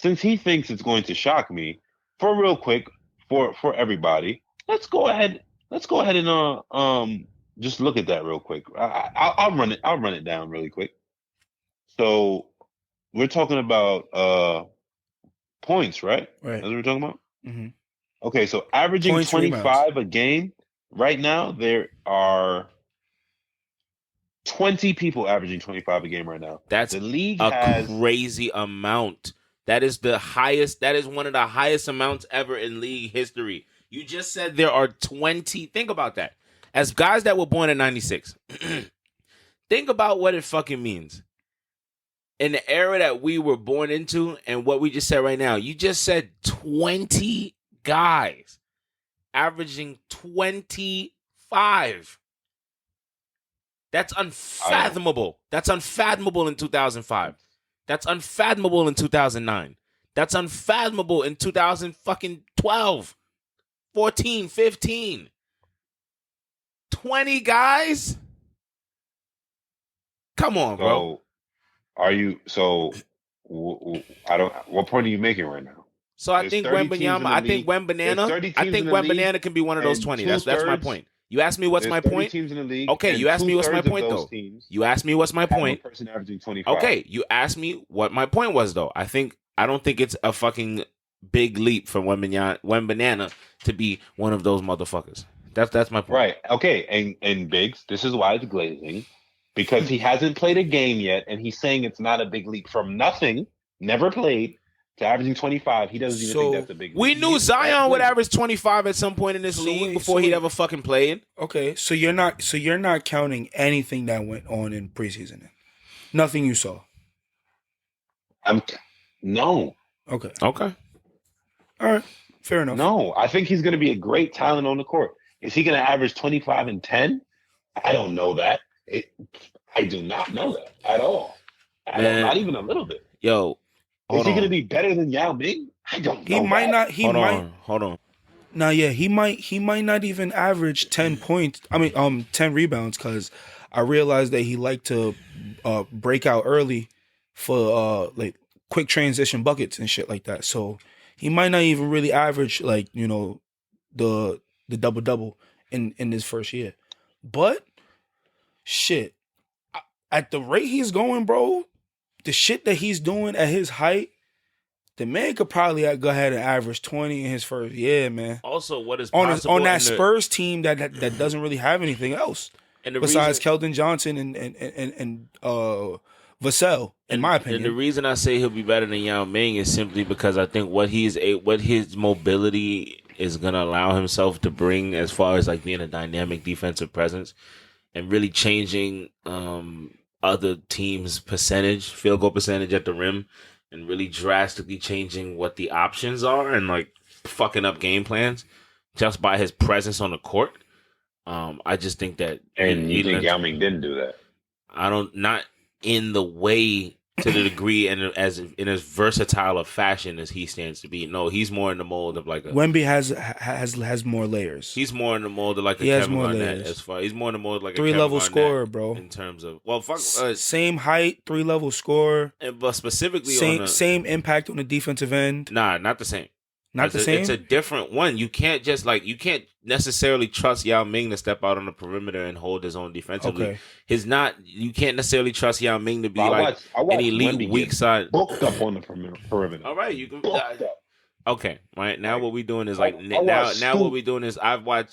since he thinks it's going to shock me, for real quick, for everybody, let's go ahead and just look at that real quick. I'll run it down really quick. So we're talking about points, right? Right. That's what we're talking about. Mm-hmm. Okay, so averaging points, 25 rebounds. A game right now, there are 20 people averaging 25 a game right now. That's the league crazy amount. That is the highest. That is one of the highest amounts ever in league history. You just said there are 20. Think about that. As guys that were born in 96, think about what it fucking means. In the era that we were born into and what we just said right now, you just said 20 guys averaging 25. That's unfathomable. That's unfathomable in 2005. That's unfathomable in 2009. That's unfathomable in 2012, 14, 15. 20 guys? Come on, bro. What point are you making right now? So I think Wembanyama can be one of those 20. That's my point. You asked me what's my point? Teams in the league, okay, you asked me what's my point, though. You asked me what's my point. Person averaging 25. Okay, you asked me what my point was, though. I don't think it's a fucking big leap for Wembanyama to be one of those motherfuckers. That's my point. Right. Okay, and Biggs, this is why it's glazing. Because he hasn't played a game yet, and he's saying it's not a big leap from nothing, never played, to averaging 25. He doesn't even think that's a big leap. We knew Zion would average 25 at some point in this league before he'd ever fucking played. Okay, so you're not counting anything that went on in preseason. Nothing you saw. No. Okay. All right. Fair enough. No, I think he's going to be a great talent on the court. Is he going to average 25 and 10? I don't know that. I do not know that at all. Not even a little bit. Yo, is he going to be better than Yao Ming? I don't know. He might not. Hold on. Nah, yeah, he might not even average 10 points. 10 rebounds, because I realized that he liked to break out early for quick transition buckets and shit like that. So he might not even really average like, you know, the double-double in his first year. But shit, at the rate he's going, bro, the shit that he's doing at his height, the man could probably go ahead and average 20 in his first year, man. Also, what is possible on that Spurs team that doesn't really have anything else besides Keldon Johnson and Vassell, in my opinion. And the reason I say he'll be better than Yao Ming is simply because I think what his mobility is gonna allow himself to bring, as far as like being a dynamic defensive presence and really changing other teams' field goal percentage at the rim, and really drastically changing what the options are and like fucking up game plans just by his presence on the court. I just think that. And you think Yao Ming didn't do that? Not in the way, to the degree and in as versatile a fashion as he stands to be. No, he's more in the mold of like a Wemby has more layers. He's more in the mold of like a Kevin Garnett. He's more in the mold of like a 3-level scorer, bro. In terms of same height, 3-level scorer, but specifically same impact on the defensive end. Nah, not the same. Not the same. It's a different one. You can't necessarily trust Yao Ming to step out on the perimeter and hold his own defensively. Okay. You can't necessarily trust Yao Ming to be an elite weak side. Booked up on the perimeter. All right, you can. Okay, right now what we're doing is like now what we're doing is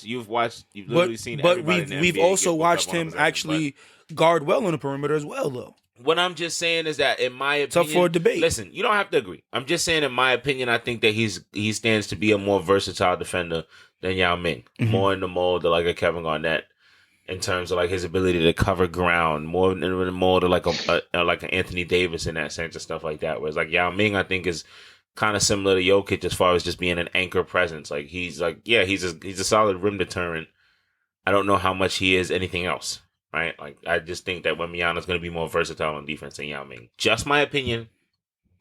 you've literally seen. But we've also watched him actually guard well on the perimeter as well, though. What I'm just saying is that, in my opinion, it's up for a debate. Listen, you don't have to agree. I'm just saying, in my opinion, I think that he stands to be a more versatile defender than Yao Ming, more in the mold of like a Kevin Garnett, in terms of like his ability to cover ground, more in the mold of like an Anthony Davis in that sense and stuff like that. Whereas like Yao Ming, I think is kind of similar to Jokic as far as just being an anchor presence. Like he's a solid rim deterrent. I don't know how much he is anything else. Right, like I just think that Wembanyama's going to be more versatile on defense than Yao Ming. Just my opinion.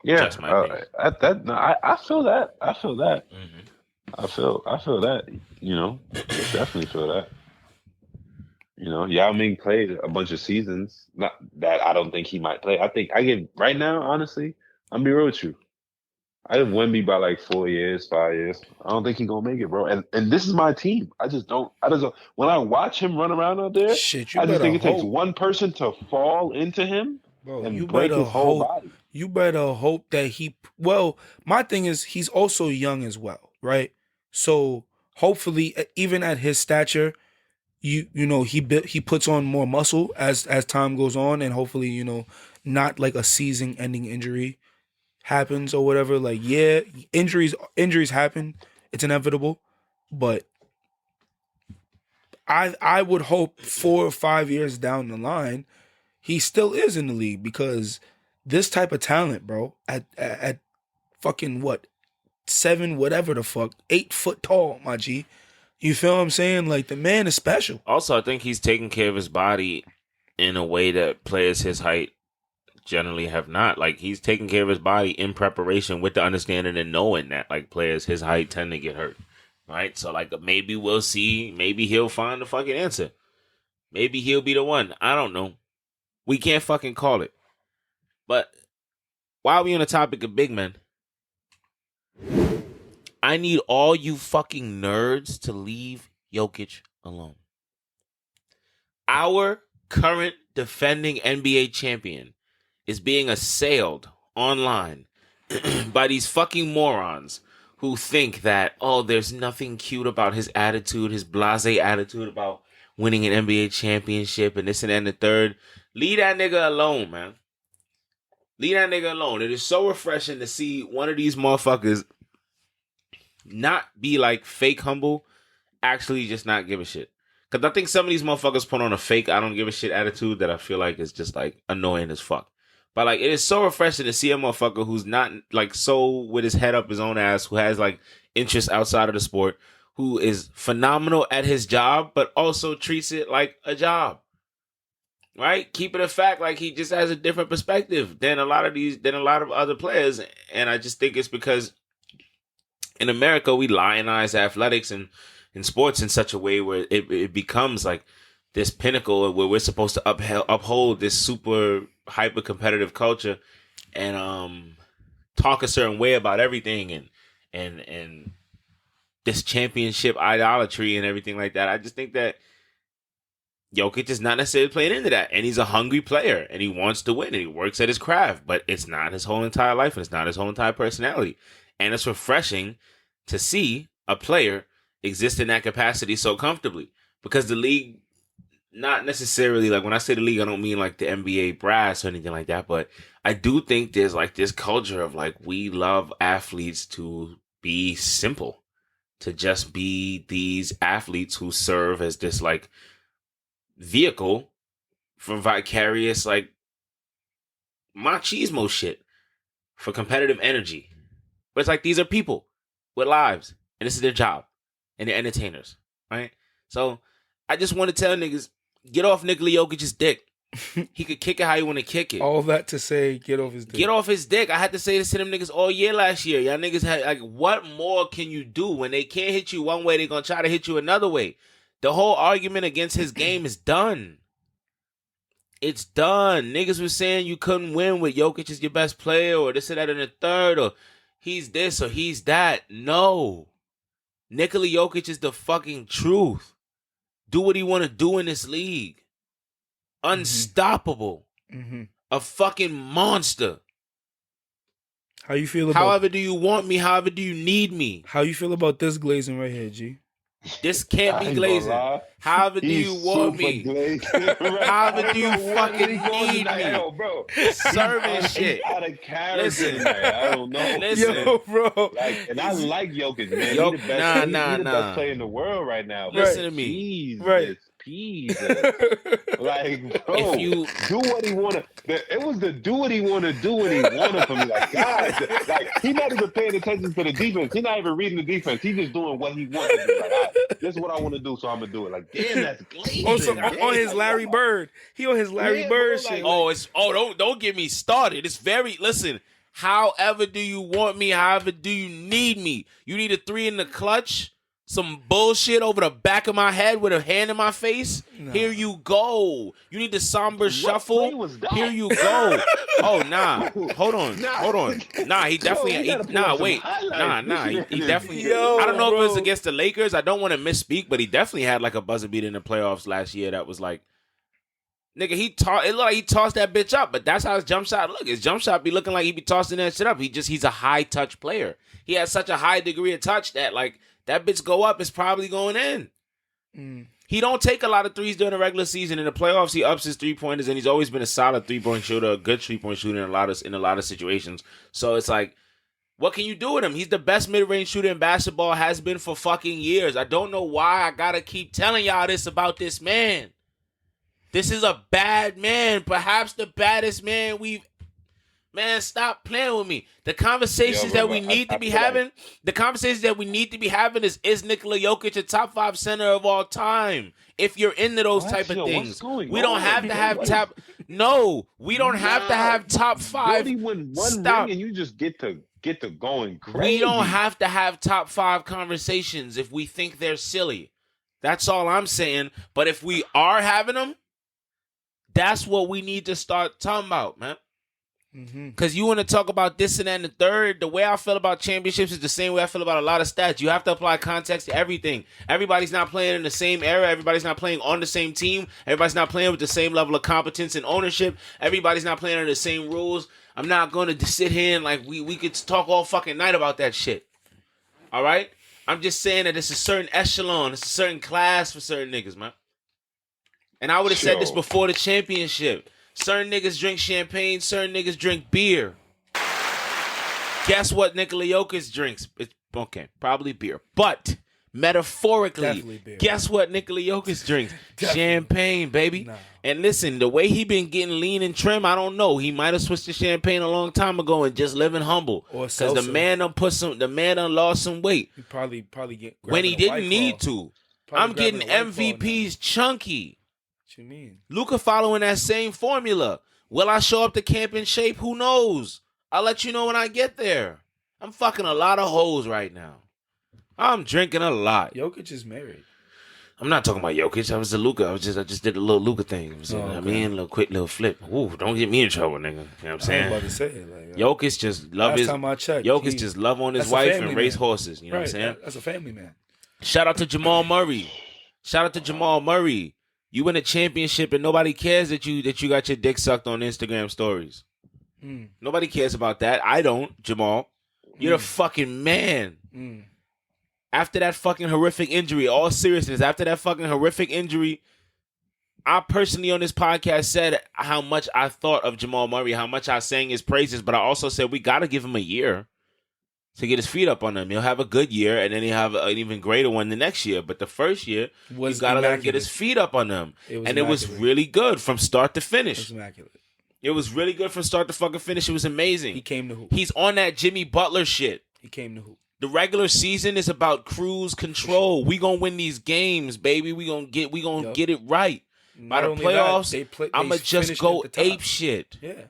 Yeah, just my opinion. I feel that. I feel that. Mm-hmm. I feel that. You know, definitely feel that. You know, Yao Ming played a bunch of seasons. Not that I don't think he might play. I think I give right now. Honestly, I'm gonna be real with you. I have Wemby by like 4 years, 5 years. I don't think he's gonna make it, bro. And this is my team. I just don't. When I watch him run around out there, I just think it takes one person to fall into him, bro, and break his whole body. You better hope that he. Well, my thing is he's also young as well, right? So hopefully, even at his stature, you know he puts on more muscle as time goes on, and hopefully not like a season-ending injury happens or whatever. Like, yeah, injuries happen. It's inevitable. But I would hope 4 or 5 years down the line, he still is in the league, because this type of talent, bro, at fucking what, 7, whatever the fuck, 8 foot tall, my G. You feel what I'm saying? Like, the man is special. Also, I think he's taking care of his body in a way that players his height generally have not. Like, he's taking care of his body in preparation with the understanding and knowing that like players his height tend to get hurt, right? So like maybe we'll see, maybe he'll find the fucking answer, maybe he'll be the one. I don't know, we can't fucking call it. But while we on the topic of big men, I need all you fucking nerds to leave Jokic alone. Our current defending NBA champion is being assailed online by these fucking morons who think that, oh, there's nothing cute about his attitude, his blasé attitude about winning an NBA championship and this and that and the third. Leave that nigga alone, man. Leave that nigga alone. It is so refreshing to see one of these motherfuckers not be like fake humble, actually just not give a shit. Because I think some of these motherfuckers put on a fake I don't give a shit attitude that I feel like is just like annoying as fuck. But like, it is so refreshing to see a motherfucker who's not like so with his head up his own ass, who has like interests outside of the sport, who is phenomenal at his job, but also treats it like a job. Right? Keep it a fact, like he just has a different perspective than a lot of other players. And I just think it's because in America we lionize athletics and sports in such a way where it becomes like this pinnacle where we're supposed to uphold this super hyper competitive culture, and talk a certain way about everything and this championship idolatry and everything like that. I just think that Jokic is not necessarily playing into that, and he's a hungry player, and he wants to win, and he works at his craft, but it's not his whole entire life, and it's not his whole entire personality. And it's refreshing to see a player exist in that capacity so comfortably, because the league, not necessarily, like when I say the league, I don't mean like the NBA brass or anything like that, but I do think there's like this culture of like, we love athletes to be simple, to just be these athletes who serve as this like vehicle for vicarious like machismo shit for competitive energy. But it's like, these are people with lives, and this is their job, and they're entertainers, right? So I just want to tell niggas, get off Nikola Jokic's dick. He could kick it how you want to kick it. All that to say, get off his dick. Get off his dick. I had to say this to them niggas all year last year. Y'all niggas had, like, what more can you do? When they can't hit you one way, they're going to try to hit you another way. The whole argument against his game is done. It's done. Niggas was saying you couldn't win with Jokic as your best player, or this or that in the third, or he's this or he's that. No. Nikola Jokic is the fucking truth. Do what he want to do in this league. Unstoppable. Mm-hmm. A fucking monster. How you feel about... However do you want me, however do you need me. How you feel about this glazing right here, G? This can't be glazing. However do you want me? However do you fucking need me? Bro. Serving shit. Out of character. Listen. I don't know. Listen. Yo, bro. Like, and I like Jokic, man. Yo, He's the best, nah. He's the best player in the world right now. Listen to me. Jesus. Like, bro, if you do what he wanted. It was the do what he wanted, do what he wanted from me. Like, God, like, he's not even paying attention to the defense. He's not even reading the defense. He's just doing what he wants to do. Like, this is what I want to do, so I'm gonna do it. Like, damn, that's glazing. On his Larry Bird. He on his Larry Bird bro, shit. like, don't get me started. It's very, listen, however do you want me, however do you need me? You need a 3 in the clutch? Some bullshit over the back of my head with a hand in my face? No. Here you go. You need the somber shuffle? Here you go. Oh, nah. Hold on. Nah, he definitely... He definitely... I don't know if it was against the Lakers. I don't want to misspeak, but he definitely had like a buzzer beater in the playoffs last year that was like... Nigga, it looked like he tossed that bitch up, but that's how his jump shot look. His jump shot be looking like he be tossing that shit up. He's a high touch player. He has such a high degree of touch that like... That bitch go up, it's probably going in. He don't take a lot of threes during the regular season. In the playoffs, he ups his 3-pointers, and he's always been a solid 3-point shooter, a good 3-point shooter in a lot of situations. So it's like, what can you do with him? He's the best mid-range shooter in basketball, has been for fucking years. I don't know why I gotta keep telling y'all this about this man. This is a bad man, perhaps the baddest man we've... Man, stop playing with me. The conversations that we need to be having is Nikola Jokic a top 5 center of all time? If you're into those type of things, we don't have to have top. No, we don't have to have top 5. You win one ring and you just get to going crazy. We don't have to have top 5 conversations if we think they're silly. That's all I'm saying. But if we are having them, that's what we need to start talking about, man. Because you want to talk about this and that and the third. The way I feel about championships is the same way I feel about a lot of stats. You have to apply context to everything. Everybody's not playing in the same era. Everybody's not playing on the same team. Everybody's not playing with the same level of competence and ownership. Everybody's not playing under the same rules. I'm not going to sit here and like we could talk all fucking night about that shit. All right? I'm just saying that it's a certain echelon. It's a certain class for certain niggas, man. And I would have said this before the championship. Certain niggas drink champagne, certain niggas drink beer. Guess what Nikola Jokic drinks? It's okay, probably beer. But metaphorically, guess what Nikola Jokic drinks? Champagne, baby. Nah. And listen, the way he been getting lean and trim, I don't know. He might have switched to champagne a long time ago and just living humble. Because the man done lost some weight. He probably get when he didn't need to. I'm getting MVPs chunky. What you mean? Luka following that same formula. Will I show up to camp in shape? Who knows? I'll let you know when I get there. I'm fucking a lot of hoes right now. I'm drinking a lot. Jokic is married. I'm not talking about Jokic. I was a Luka. I just did a little Luka thing. You know what I mean? A little quick little flip. Ooh, don't get me in trouble, nigga. You know what I'm saying? I was about to say it. Like, Jokic just love his. Time I checked, Jokic just love on his wife and race horses. You know what I'm saying? That's a family man. Shout out to Jamal Murray. You win a championship and nobody cares that you got your dick sucked on Instagram stories. Nobody cares about that. I don't, Jamal. You're the fucking man. After that fucking horrific injury, all seriousness, after that fucking horrific injury, I personally on this podcast said how much I thought of Jamal Murray, how much I sang his praises, but I also said we got to give him a year to get his feet up on him. He'll have a good year, and then he'll have an even greater one the next year. But the first year, you got to let him get his feet up on them. It was really good from start to finish. It was immaculate. It was really good from start to fucking finish. It was amazing. He came to hoop. He's on that Jimmy Butler shit. He came to hoop. The regular season is about cruise control. We gonna win these games, baby. We gonna get it right. By the playoffs, I'ma just go ape shit. Yeah.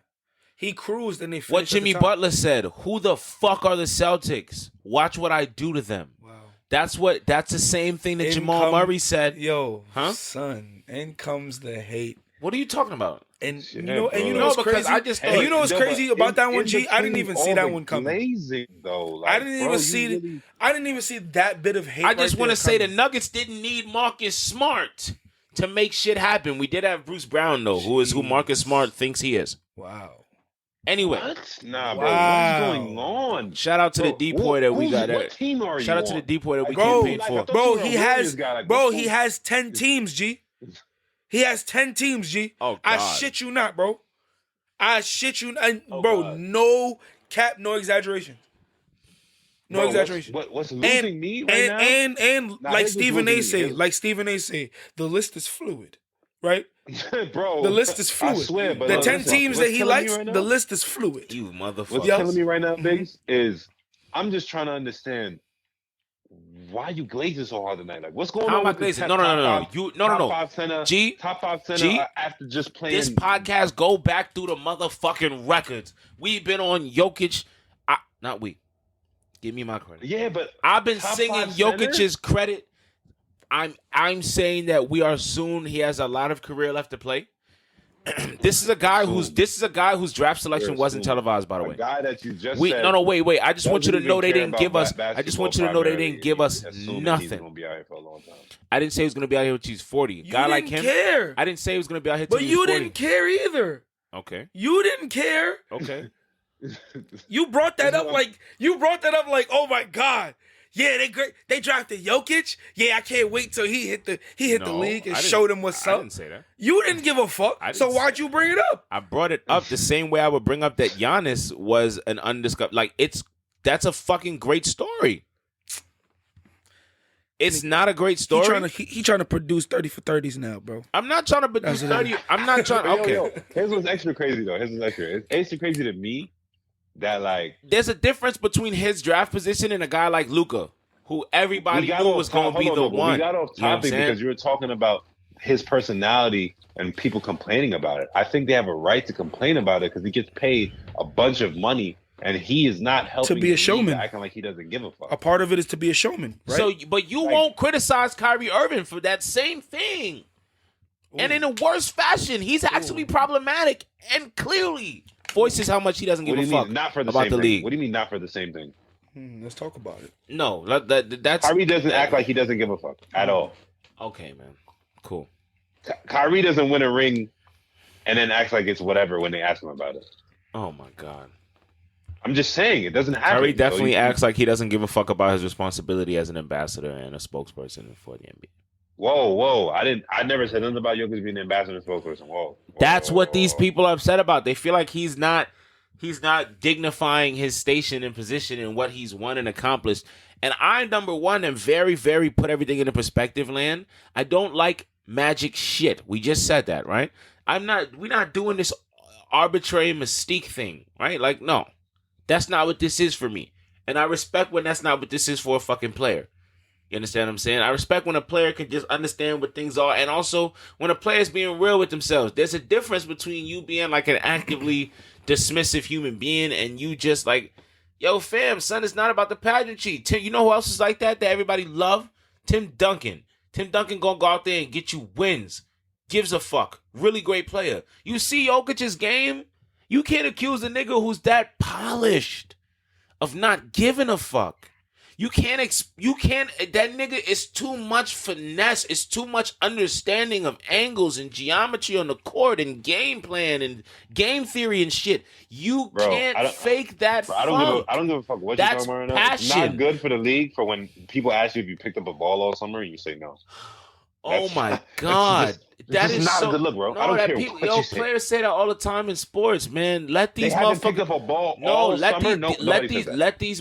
He cruised and they finished. What Jimmy Butler said, who the fuck are the Celtics? Watch what I do to them. Wow. That's the same thing that Jamal Murray said. Son, in comes the hate. What are you talking about? And you know what's crazy? You know what's crazy about that one, G? I didn't even see that one coming. Amazing though. I didn't even see that bit of hate. I just want to say the Nuggets didn't need Marcus Smart to make shit happen. We did have Bruce Brown though, who Marcus Smart thinks he is. Wow. Anyway, what? Nah, bro. What's going on? Shout out to the depoy that we got. What team are you? Shout out to the depoy that we campaigned for. He has 10 teams, G. He has 10 teams, G. Oh, God. I shit you not, bro. I shit you not. Bro, God. No cap, no exaggeration. No exaggeration. What's losing me right now? And like Stephen A. say, the list is fluid, right? Bro, the list is fluid. I swear, but the 10 teams that he likes, the list is fluid. You motherfucker. What's killing me right now, Biggs, is I'm just trying to understand why you glazing so hard tonight. Like, what's going on? How am I glazing? No. Top five center after just playing. This podcast go back through the motherfucking records. We've been on Jokic. Not we. Give me my credit. Yeah, but I've been singing Jokic's credit. I'm saying that we are soon. He has a lot of career left to play. This is a guy whose draft selection wasn't televised, by the way. A guy that you just said. No, wait. I just want you to know they didn't give us. I just want you to know they didn't give us nothing. He's gonna be out here for a long time. I didn't say he was gonna be out here until he's 40. Guy like him. Care. I didn't say he was gonna be out here. But you didn't care either. Okay. You didn't care. Okay. You brought that up like oh my God. Yeah, they drafted Jokic. Yeah, I can't wait till he hit the league and showed them what's up. I didn't say that. You didn't give a fuck. So why'd you bring it up? I brought it up the same way I would bring up that Giannis was an undiscovered. Like that's a fucking great story. It's not a great story. He trying to produce 30 for 30s now, bro. I'm not trying to produce 30. I'm not trying. Okay. Yo. Here's what's extra crazy though. It's extra crazy to me. That like there's a difference between his draft position and a guy like Luka, who everybody knew was going to be the one. We got off topic because you were talking about his personality and people complaining about it. I think they have a right to complain about it because he gets paid a bunch of money and he is not helping to be a showman, acting like he doesn't give a fuck. A part of it is to be a showman, right? So, but you won't criticize Kyrie Irving for that same thing. Ooh. And in a worse fashion, he's actually problematic and clearly voices how much he doesn't give a fuck about the league. What do you mean not for the same thing? Let's talk about it. No, that's Kyrie doesn't act like he doesn't give a fuck at all. Okay, man. Cool. Kyrie doesn't win a ring and then acts like it's whatever when they ask him about it. Oh my God. I'm just saying it doesn't happen. Kyrie definitely acts like he doesn't give a fuck about his responsibility as an ambassador and a spokesperson for the NBA. Whoa! I never said nothing about Jokic being an ambassador and spokesperson. Whoa! That's what these people are upset about. They feel like he's not dignifying his station and position and what he's won and accomplished. And I, number one, am very, very put everything into perspective land. I don't like magic shit. We just said that, right? We're not doing this arbitrary mystique thing, right? Like, no. That's not what this is for me. And I respect when that's not what this is for a fucking player. You understand what I'm saying? I respect when a player can just understand what things are, and also when a player is being real with themselves. There's a difference between you being like an actively dismissive human being and you just like, yo, fam, son, it's not about the pageantry. Tim, you know who else is like that everybody love? Tim Duncan. Tim Duncan gonna go out there and get you wins. Gives a fuck. Really great player. You see Jokic's game? You can't accuse a nigga who's that polished of not giving a fuck. You can't, that nigga is too much finesse. It's too much understanding of angles and geometry on the court and game plan and game theory and shit. You can't fake that fuck. I don't give a fuck what you're talking about right now. Passion. It's not good for the league for when people ask you if you picked up a ball all summer and you say no. Oh my God. That is not a good look, bro. No, I don't care people, what you say. Players say that all the time in sports, man. Let these motherfuckers pick up a ball all summer. Let these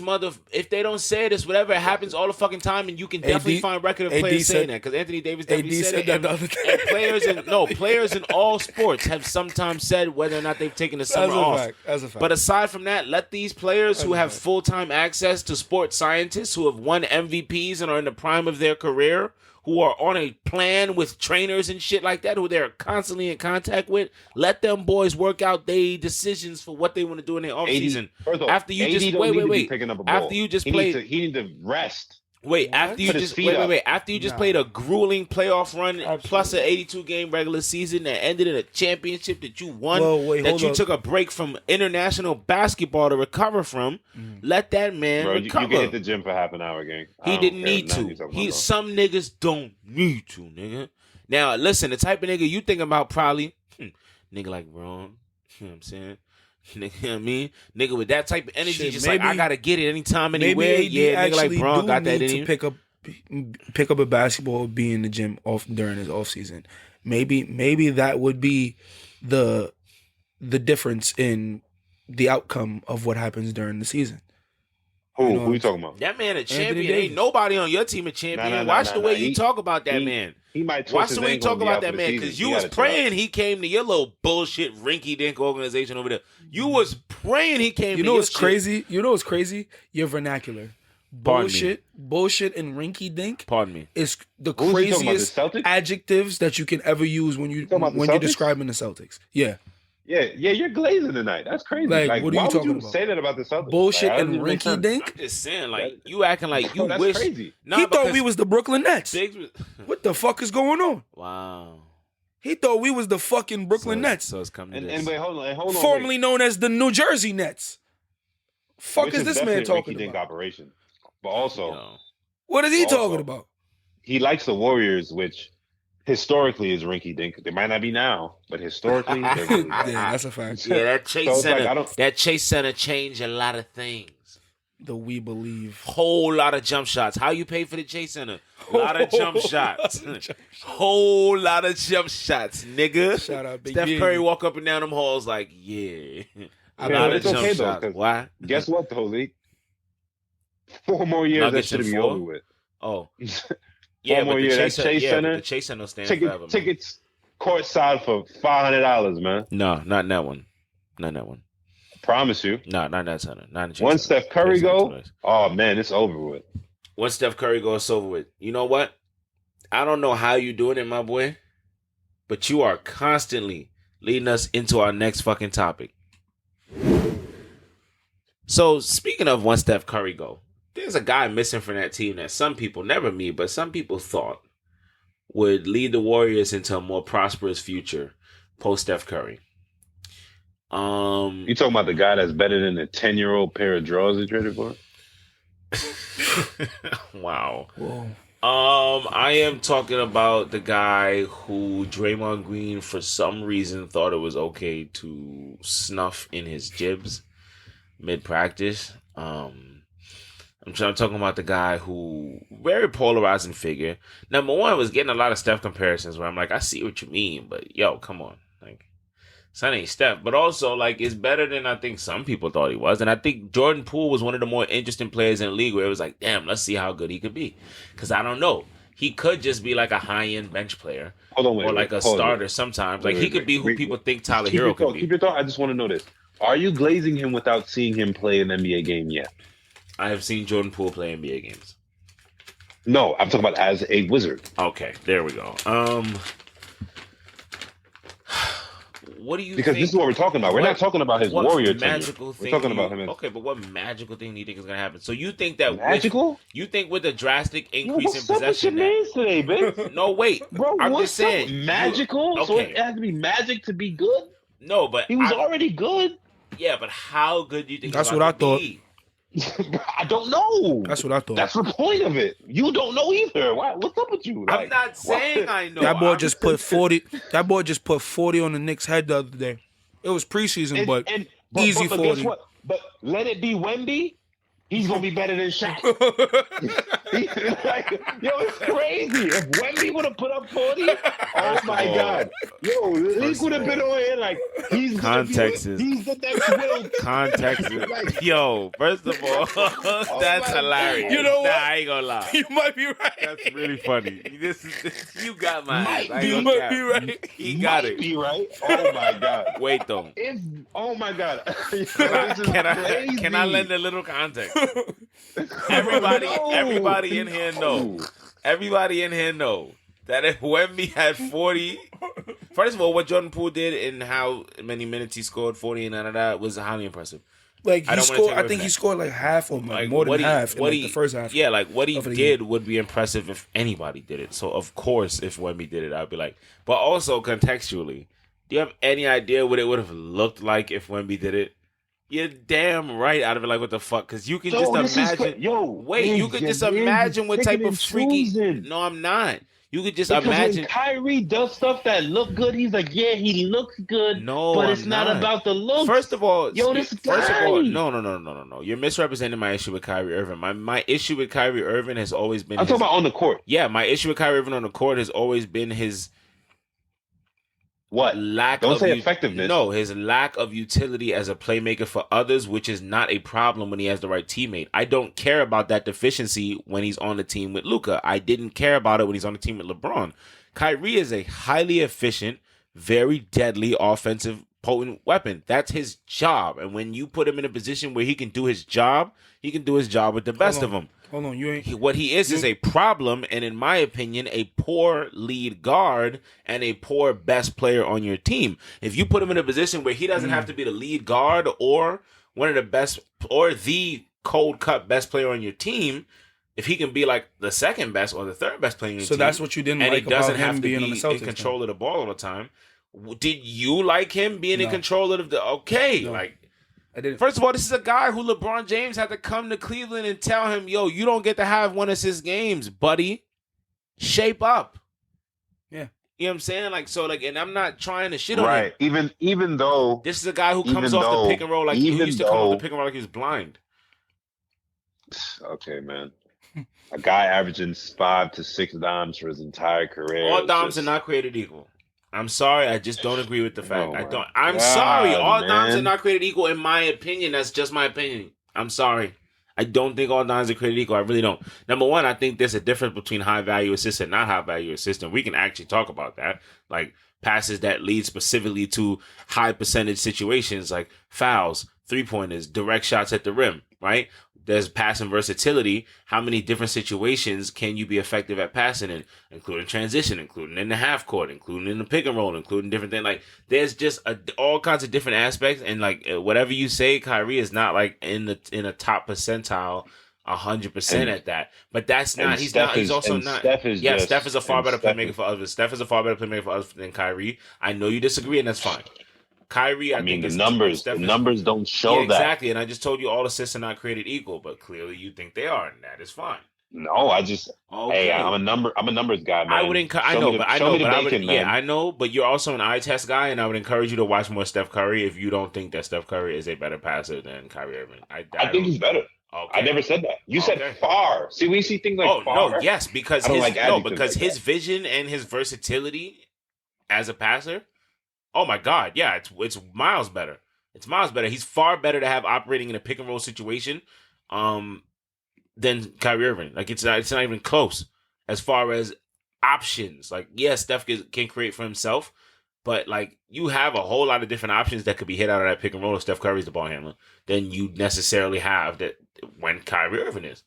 if they don't say it, it's whatever. It happens all the fucking time, and you can definitely find record of players saying that because Anthony Davis definitely said that the other day. And players in all sports have sometimes said whether or not they've taken the summer off. That's a fact. But aside from that, let these players who have full-time access to sports scientists who have won MVPs and are in the prime of their career, who are on a plan with trainers and shit like that, who they're constantly in contact with, let them boys work out their decisions for what they want to do in their offseason. After you just wait. After you just played, he need to rest. Wait, after you just After you just played a grueling playoff run plus an 82-game regular season that ended in a championship that you won, took a break from international basketball to recover from, let that man recover. You can hit the gym for half an hour, gang. He didn't need to. Some niggas don't need to, nigga. Now, listen, the type of nigga you think about probably, nigga like Braun, you know what I'm saying? Nigga, you know what I mean? Nigga with that type of energy, just maybe, like, I gotta get it anytime, anywhere. Yeah, nigga like Braun got that in him. Pick up a basketball, be in the gym during his off season. Maybe that would be the difference in the outcome of what happens during the season. Who you talking about? That man a champion. Ain't nobody on your team a champion. Watch the way you talk about that man. He might watch the way you talk about that man, because you was praying he came to your little bullshit rinky-dink organization over there. You was praying he came. You know what's crazy? You know what's crazy? Your vernacular. Bullshit and rinky-dink. Pardon me. Is the craziest adjectives that you can ever use when you're describing the Celtics. Yeah. Yeah, you're glazing tonight. That's crazy. Like what are you talking about? Say that about the Celtics. Bullshit and rinky dink. I'm just saying, like, you acting like you that's wish. Crazy. He thought we was the Brooklyn Nets. What the fuck is going on? Wow. He thought we was the fucking Brooklyn Nets. So it's coming to this. And wait, hold on. Formerly known as the New Jersey Nets. Fuck is this man talking about? Operation. But also, what is he talking about? He likes the Warriors, which historically is rinky dink. They might not be now, but historically, they're really yeah, that's a fact. Yeah, that Chase Center changed a lot of things. The We Believe. Whole lot of jump shots. How you pay for the Chase Center? A lot of jump shots. Whole lot of jump shots, nigga. Shout out, Big Steph Big. Curry walk up and down them halls like, yeah. A lot of jump shots. Why? Guess what, though, Lee? 4 more years, that should be over with. Oh. Yeah, 4 more years. That Chase Center. The Chase Center stands forever. Tickets courtside for $500, man. No, not in that one. Not in that one. Promise you. No, not in that center. Not in the Chase Once Center. Steph Curry go, oh man, it's over with. Once Steph Curry goes, it's over with. You know what? I don't know how you doing it, my boy, but you are constantly leading us into our next fucking topic. So, speaking of once Steph Curry go, there's a guy missing from that team that some people, never me, but some people thought would lead the Warriors into a more prosperous future post Steph Curry. You talking about the guy that's better than a 10-year-old pair of drawers they traded for? Wow. Whoa. I am talking about the guy who Draymond Green for some reason thought it was okay to snuff in his jibs mid-practice. I'm talking about the guy who, very polarizing figure. Number one, was getting a lot of Steph comparisons where I'm like, I see what you mean, but yo, come on. Like, son ain't Steph. But also, like, it's better than I think some people thought he was. And I think Jordan Poole was one of the more interesting players in the league where it was like, damn, let's see how good he could be. Because I don't know. He could just be like a high-end bench player. Or like a starter sometimes. Like, he could be who people think Tyler Hero could be. Keep your thought. I just want to know this. Are you glazing him without seeing him play an NBA game yet? I have seen Jordan Poole play NBA games. No, I'm talking about as a Wizard. Okay, there we go. what do you because think? This is what we're talking about. We're not talking about his Warrior tenure. We're talking about him. Okay, but what magical thing do you think is gonna happen? So you think that magical? You think with a drastic increase in possession? What's up with your names today, bitch? No, wait, bro. I'm just saying magical. Okay. So it has to be magic to be good. No, but he was already good. Yeah, but how good do you think? That's what I thought. I don't know. That's what I thought. That's the point of it. You don't know either. What's up with you? I'm not saying I know. That boy just put 40. That boy just put 40 on the Knicks' head the other day. It was preseason, but easy 40. Guess what? But let it be Wemby. He's gonna be better than Shaq. It's crazy. If Wemby would have put up 40, oh my God, he could have been on here like he's context is he's the next Will. Context is first of all, that's hilarious. You know what? Nah, I ain't gonna lie. You might be right. That's really funny. You got my ass. You might be right. He got it. Be right. Oh my God. Wait though. Oh my God. Can I lend a little context? Everybody in here know. Everybody in here know that if Wemby had 40, first of all, what Jordan Poole did and how many minutes he scored, 40 and none of that, was highly impressive. Like he scored, I think he scored like half or more than half in the first half. Yeah, like what he did would be impressive if anybody did it. So of course, if Wemby did it, I'd be like. But also contextually, do you have any idea what it would have looked like if Wemby did it? You're damn right out of it. Like, what the fuck? Because you can just imagine. You could just imagine what type of freaky. No, I'm not. You could just imagine. When Kyrie does stuff that look good, he's like, yeah, he looks good. No, but it's not about the look. First of all, no. You're misrepresenting my issue with Kyrie Irving. My issue with Kyrie Irving has always been. I'm talking about on the court. Yeah, my issue with Kyrie Irving on the court has always been his. What? Don't say effectiveness. No, his lack of utility as a playmaker for others, which is not a problem when he has the right teammate. I don't care about that deficiency when he's on the team with Luka. I didn't care about it when he's on the team with LeBron. Kyrie is a highly efficient, very deadly offensive potent weapon. That's his job. And when you put him in a position where he can do his job, he can do his job with the best of them. Hold on, what he is a problem, and in my opinion, a poor lead guard and a poor best player on your team. If you put him in a position where he doesn't have to be the lead guard or one of the best or the cold cut best player on your team, if he can be like the second best or the third best player on your team, so that's what you didn't like about him being on the Celtics, in control of the ball all the time. Did you like him being in control of the? Okay, like. I didn't. First of all, this is a guy who LeBron James had to come to Cleveland and tell him, yo, you don't get to have one of his games, buddy. Shape up. Yeah. You know what I'm saying? And I'm not trying to shit on him. Right. Even though this is a guy who comes off the pick and roll like he used to come off the pick and roll like he was blind. Okay, man. A guy averaging 5 to 6 dimes for his entire career. All dimes are not created equal. I'm sorry, I just don't agree with the fact. I'm sorry. All dimes are not created equal, in my opinion. That's just my opinion. I'm sorry. I don't think all dimes are created equal. I really don't. Number one, I think there's a difference between high value assist and not high value assist, and we can actually talk about that. Like passes that lead specifically to high percentage situations, like fouls, 3-pointers, direct shots at the rim. Right? There's passing versatility. How many different situations can you be effective at passing in, including transition, including in the half court, including in the pick and roll, including different things. Like there's just all kinds of different aspects. And like whatever you say, Kyrie is not like in a top percentile 100% at that. But that's not. He's not. He's also not. Steph is a far better playmaker for others. Steph is a far better playmaker for others than Kyrie. I know you disagree, and that's fine. Kyrie, I mean, the numbers don't show that. Exactly, and I just told you all assists are not created equal, but clearly you think they are, and that is fine. No, hey, I'm a numbers guy, man. I know, but you're also an eye test guy, and I would encourage you to watch more Steph Curry if you don't think that Steph Curry is a better passer than Kyrie Irving. I think he's better. Okay. I never said that. You said far. See, we see things like far. No, yes, because his vision and his versatility as a passer. Oh my God, yeah, it's miles better. It's miles better. He's far better to have operating in a pick and roll situation than Kyrie Irving. Like it's not even close as far as options. Like yes, Steph can create for himself, but like you have a whole lot of different options that could be hit out of that pick and roll if Steph Curry's the ball handler than you necessarily have that when Kyrie Irving is.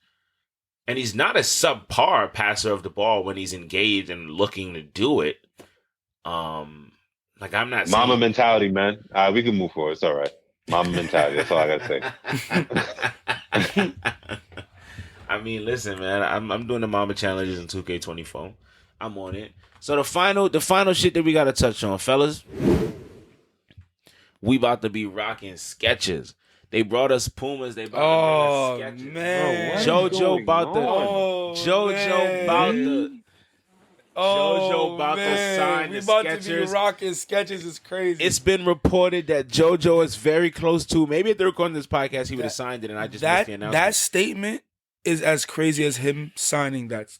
And he's not a subpar passer of the ball when he's engaged and looking to do it. Like I'm not Mama saying... mentality, man. We can move forward. It's all right. Mama mentality. That's all I gotta say. I mean, listen, man. I'm doing the mama challenges in 2K24. I'm on it. So the final shit that we gotta touch on, fellas. We about to be rocking Skechers. They brought us Pumas. They about to bring us Skechers. Man. Bro, JoJo about to sign the Skechers. We about to be rocking Skechers. Is crazy. It's been reported that JoJo is very close to. Maybe if they're recording this podcast, he would have signed it, and I just missed the announcement. That statement is as crazy as him signing that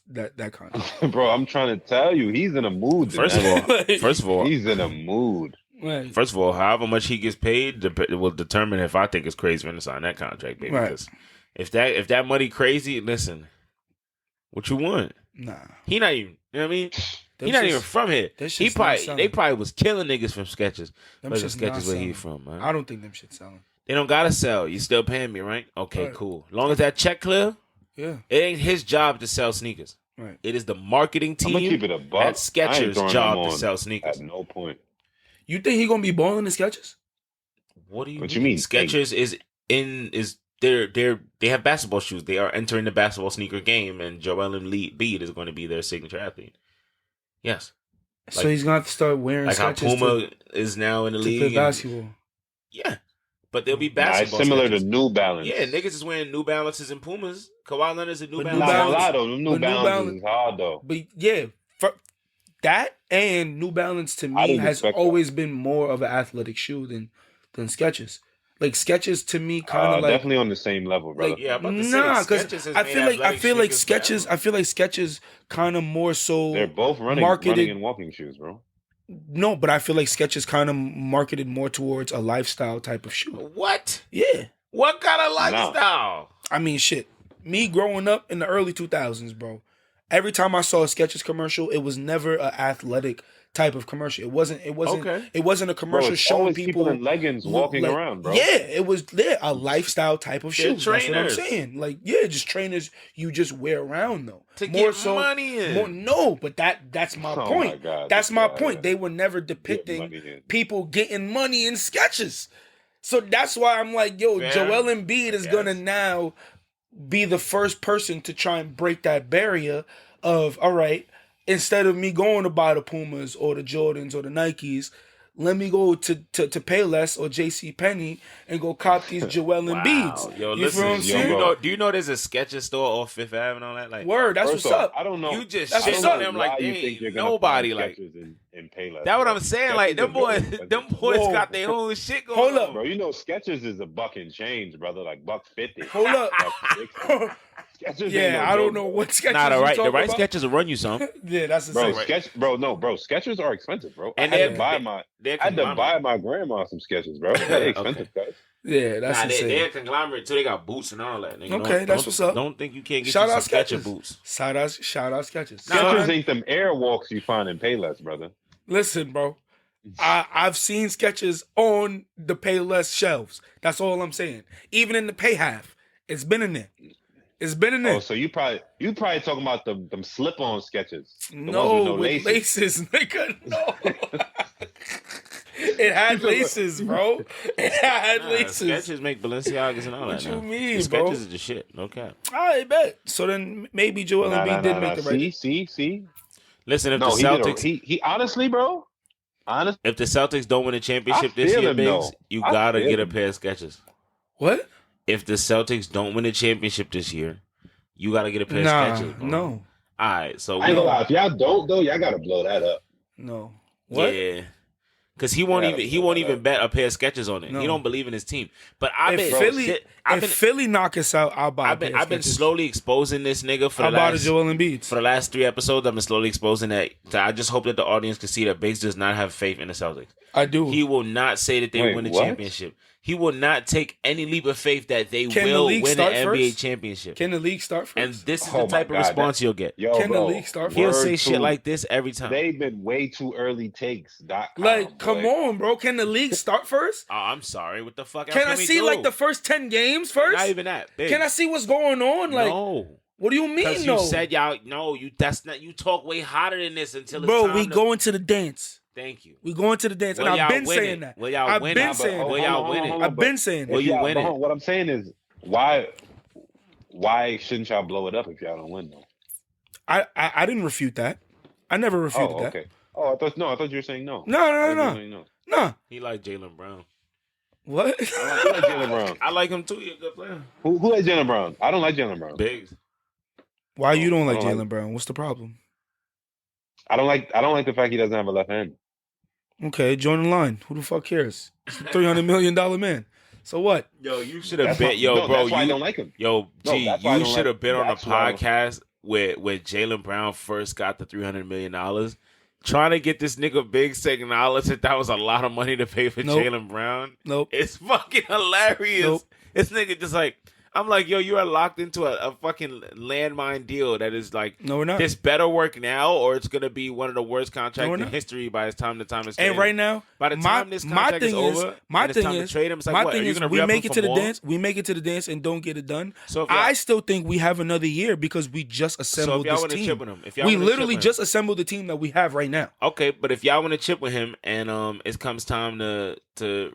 contract. Bro, I'm trying to tell you, he's in a mood. First of all, he's in a mood. Right. First of all, however much he gets paid will determine if I think it's crazy for him to sign that contract, baby. Right. Because if that money crazy, listen, what you want? Nah, he not even. You know what I mean? He not even from here. They probably was killing niggas from Skechers. Skechers where he from, man. I don't think them shit selling. They don't gotta sell. You still paying me, right? Okay, right. Cool. Long as that check clear. Yeah. It ain't his job to sell sneakers. Right. It is the marketing team at Skechers' job to sell sneakers. At no point. You think he gonna be balling in Skechers? What do you mean? Skechers they have basketball shoes. They are entering the basketball sneaker game, and Joel Embiid is going to be their signature athlete. Yes. So he's gonna have to start wearing like Skechers how Puma is now in the league. Play basketball. Yeah. But they'll be basketball. Similar Skechers. To New Balance. Yeah, niggas is wearing New Balances and Pumas. Kawhi Leonard's a New Balance. New Balance is hard though. But yeah, that and New Balance to me has always been more of an athletic shoe than Skechers. Like Skechers to me kind of like definitely on the same level, brother. Like, yeah, because I feel like Skechers kind of more so they're both running and walking shoes, bro. No, but I feel like Skechers kind of marketed more towards a lifestyle type of shoe. What? Yeah. What kind of lifestyle? I mean, shit. Me growing up in the early 2000s, bro. Every time I saw a Skechers commercial, it was never an athletic type of commercial. It wasn't a commercial showing people in leggings walking around, bro. Yeah, it was a lifestyle type of shoe. That's what I'm saying. Like, yeah, just trainers you just wear around though. To get money in. But that's my point. That's my point. They were never depicting people getting money in Skechers. So that's why I'm like, yo, Joel Embiid is gonna now be the first person to try and break that barrier of, all right, instead of me going to buy the Pumas or the Jordans or the Nikes, let me go to Payless or JCPenney and go cop these Joel Embiids. Yo, listen, do you know there's a Skechers store off Fifth Avenue and all that? Like, word, that's what's up. I don't know. You just shit on them like they ain't nobody like. In Payless, that's what I'm saying. Like them boys got their own shit going on. Hold up, bro. You know Skechers is a $1 and change, brother. Like $1.50. Hold up. Skechers I don't know what Skechers. Nah, the right Skechers will run you some. Yeah, that's the bro. same. Skechers are expensive, bro. And I had to buy my grandma some Skechers, bro. They're expensive, guys. Yeah, that's insane. They're a conglomerate too. They got boots and all that. Nigga. Okay, that's what's up. Don't think you can't get some Skechers boots. Shout out Skechers. Skechers ain't them Airwalks you find in Payless, brother. Listen, bro. I've seen Skechers on the Payless shelves. That's all I'm saying. Even in the pay half, it's been in there. It's been in there. Oh, so you probably talking about them slip-on Skechers. No, with laces, nigga. No. It had laces, bro. It had laces. Skechers make Balenciagas and all that. What you mean, Skechers bro? is the shit. No cap. I bet. So then maybe Joel Embiid did make the right. See. Listen, if the Celtics, he honestly, bro. If the Celtics don't win a championship this year, Biggs, you gotta get a pair of Skechers. What? If the Celtics don't win a championship this year, you gotta get a pair of Skechers. Bro. No. All right, so I ain't gonna lie. If y'all don't though, y'all gotta blow that up. No. What? Yeah. Because he won't even bet a pair of Skechers on it. No. He don't believe in his team. But if Philly knock us out, I'll buy. I've been slowly exposing this nigga for the last 3 episodes. I've been slowly exposing that. I just hope that the audience can see that Biggs does not have faith in the Celtics. I do. He will not say that they win the championship. He will not take any leap of faith that they will win an NBA championship. Can the league start first? And this is the type of response you'll get. Can the league start first? He'll say shit like this every time. They've been way too early takes. Come on, bro. Can the league start first? Oh, I'm sorry. What the fuck? Can I see like the first 10 games first? Not even that. Big. Can I see what's going on? Like, no. What do you mean? Because you said y'all. No, that's not. You talk way hotter than this until. Bro, we go into the dance. Thank you. We going to the dance, and I've been saying that. Will y'all I've win been it? saying Will y'all win it? I've been saying that. Will you win it? What I'm saying is, why shouldn't y'all blow it up if y'all don't win though? I didn't refute that. I never refuted that. Okay. Oh, I thought you were saying no. No. He like Jaylen Brown. What? I like Jaylen Brown. I like him too. He's a good player. Who likes Jaylen Brown? I don't like Jaylen Brown. Biggs. Why you don't like Jaylen Brown? What's the problem? I don't like the fact he doesn't have a left hand. Okay, join the line. Who the fuck cares? He's a $300 million man. So what? Yo, you should have been. Yo, bro, that's why I don't like him. Yo, G, you should have been on a podcast where Jaylen Brown first got the $300 million. Trying to get this nigga Biggs to acknowledge that was a lot of money to pay for Jaylen Brown. Nope. It's fucking hilarious. Nope. This nigga just like, I'm like, yo, you are locked into a fucking landmine deal that is like, no, we're not. This better work now, or it's gonna be one of the worst contracts in history by the time it's And traded. right now, by the time this contract is over, to trade him, it's like, what? Are you gonna we make it to the more? dance. We make it to the dance and don't get it done. So I still think we have another year because we just assembled this team. Chip with him, we literally just assembled the team that we have right now. Okay, but if y'all want to chip with him, and it comes time to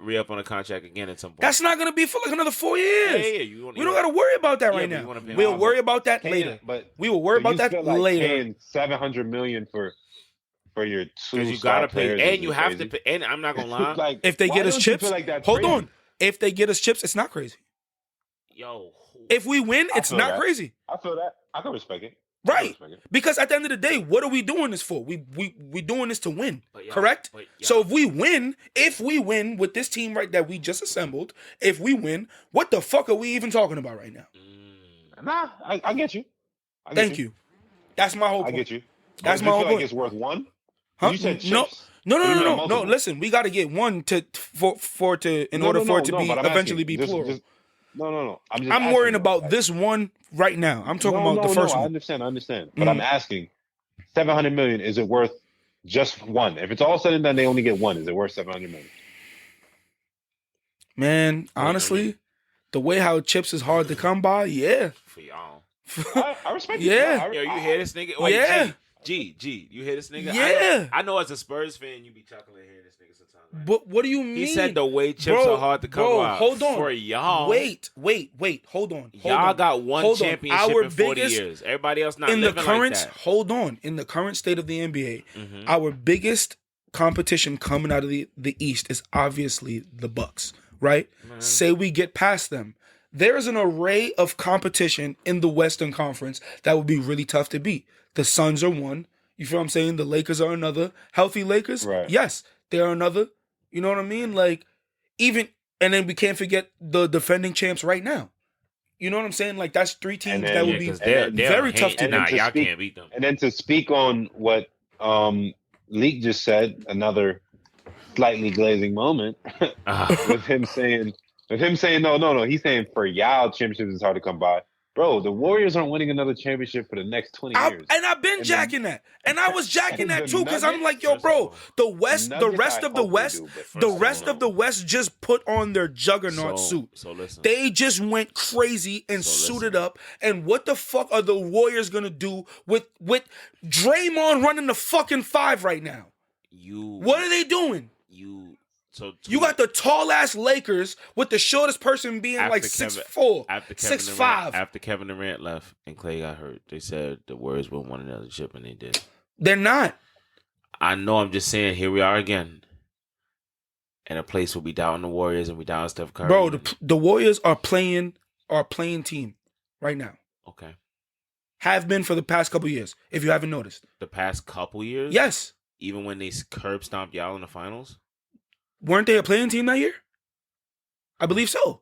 re-up on a contract again at some point, that's not gonna be for like another 4 years. Yeah. We don't got to worry about that right now. We'll worry about that later. But we will worry about that later. Paying $700 million for your two you gotta pay, and you have to pay. And I'm not gonna lie, like, if they get us chips, hold on. If they get us chips, it's not crazy. Yo, if we win, it's not crazy. I feel that. I can respect it. Right, because at the end of the day, what are we doing this for? We doing this to win, correct? So if we win with this team right that we just assembled, if we win, what the fuck are we even talking about right now? Nah, I get you. Thank you. That's my whole point. I get you. That's my whole point. Like it's worth one. Huh? You said chips. No. Listen, we got to get one in order for it to eventually be plural. No. I'm worrying about this one right now. I'm talking about the first one. I understand. But I'm asking, $700 million, is it worth just one? If it's all said and done, they only get one. Is it worth $700 million? Man, honestly, the way how chips is hard to come by, yeah. For y'all. I respect it. Yeah. Yo, you hear this nigga? Wait, yeah. G, you hear this nigga? Yeah. I know as a Spurs fan, you be chuckling hearing this nigga sometimes. Right? But what do you mean? He said the way chips are hard to come by. Hold on. For y'all. Wait. Hold on. Y'all got one championship in 40 years. Everybody else not living like that. Hold on. In the current state of the NBA, our biggest competition coming out of the East is obviously the Bucks, right? Say we get past them. There is an array of competition in the Western Conference that would be really tough to beat. The Suns are one. You feel what I'm saying? The Lakers are another. Healthy Lakers? Right. Yes, they are another. You know what I mean? Like, and then we can't forget the defending champs right now. You know what I'm saying? Like, that's three teams that would be very tough to beat. Y'all can't beat them. And then to speak on what Leak just said, another slightly glazing moment with him saying, no, he's saying for y'all championships it's hard to come by. Bro, the Warriors aren't winning another championship for the next 20 years. And I've been jacking that. And I was jacking that too, because I'm like, yo, bro, the rest of the West just put on their juggernaut suit. So listen. They just went crazy and suited up. And what the fuck are the Warriors gonna do with Draymond running the fucking 5 right now? What are they doing? You got the tall ass Lakers with the shortest person being like 6'4", 6'5". After Kevin Durant left and Clay got hurt, they said the Warriors would win another chip, and they did. They're not. I know. I'm just saying. Here we are again, and a place will be down the Warriors and we down Steph Curry. Bro, the Warriors are playing team right now. Okay. Have been for the past couple years. If you haven't noticed, the past couple years. Yes. Even when they curb stomped y'all in the finals. Weren't they a playing team that year? I believe so.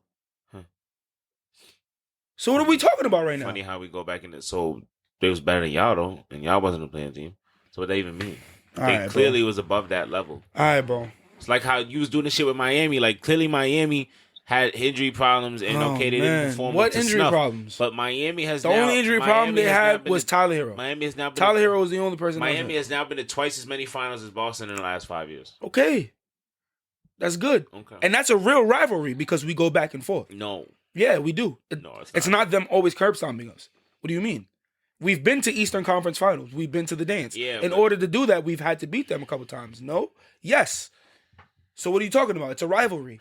So what are we talking about right now? Funny how we go back in it. So they was better than y'all though, and y'all wasn't a playing team. So what that even mean? They clearly was above that level. All right, bro. It's like how you was doing the shit with Miami. Like clearly Miami had injury problems, and they didn't perform. What injury problems? But Miami has the only injury problem they had was Tyler Hero. Miami has now been Tyler Hero was the only person. Miami has now been to twice as many finals as Boston in the last 5 years. Okay. That's good. Okay. And that's a real rivalry because we go back and forth. No. Yeah, we do. No, it's not them always curb stomping us. What do you mean? We've been to Eastern Conference Finals. We've been to the dance. Yeah, In order to do that, we've had to beat them a couple times. No? Yes. So what are you talking about? It's a rivalry.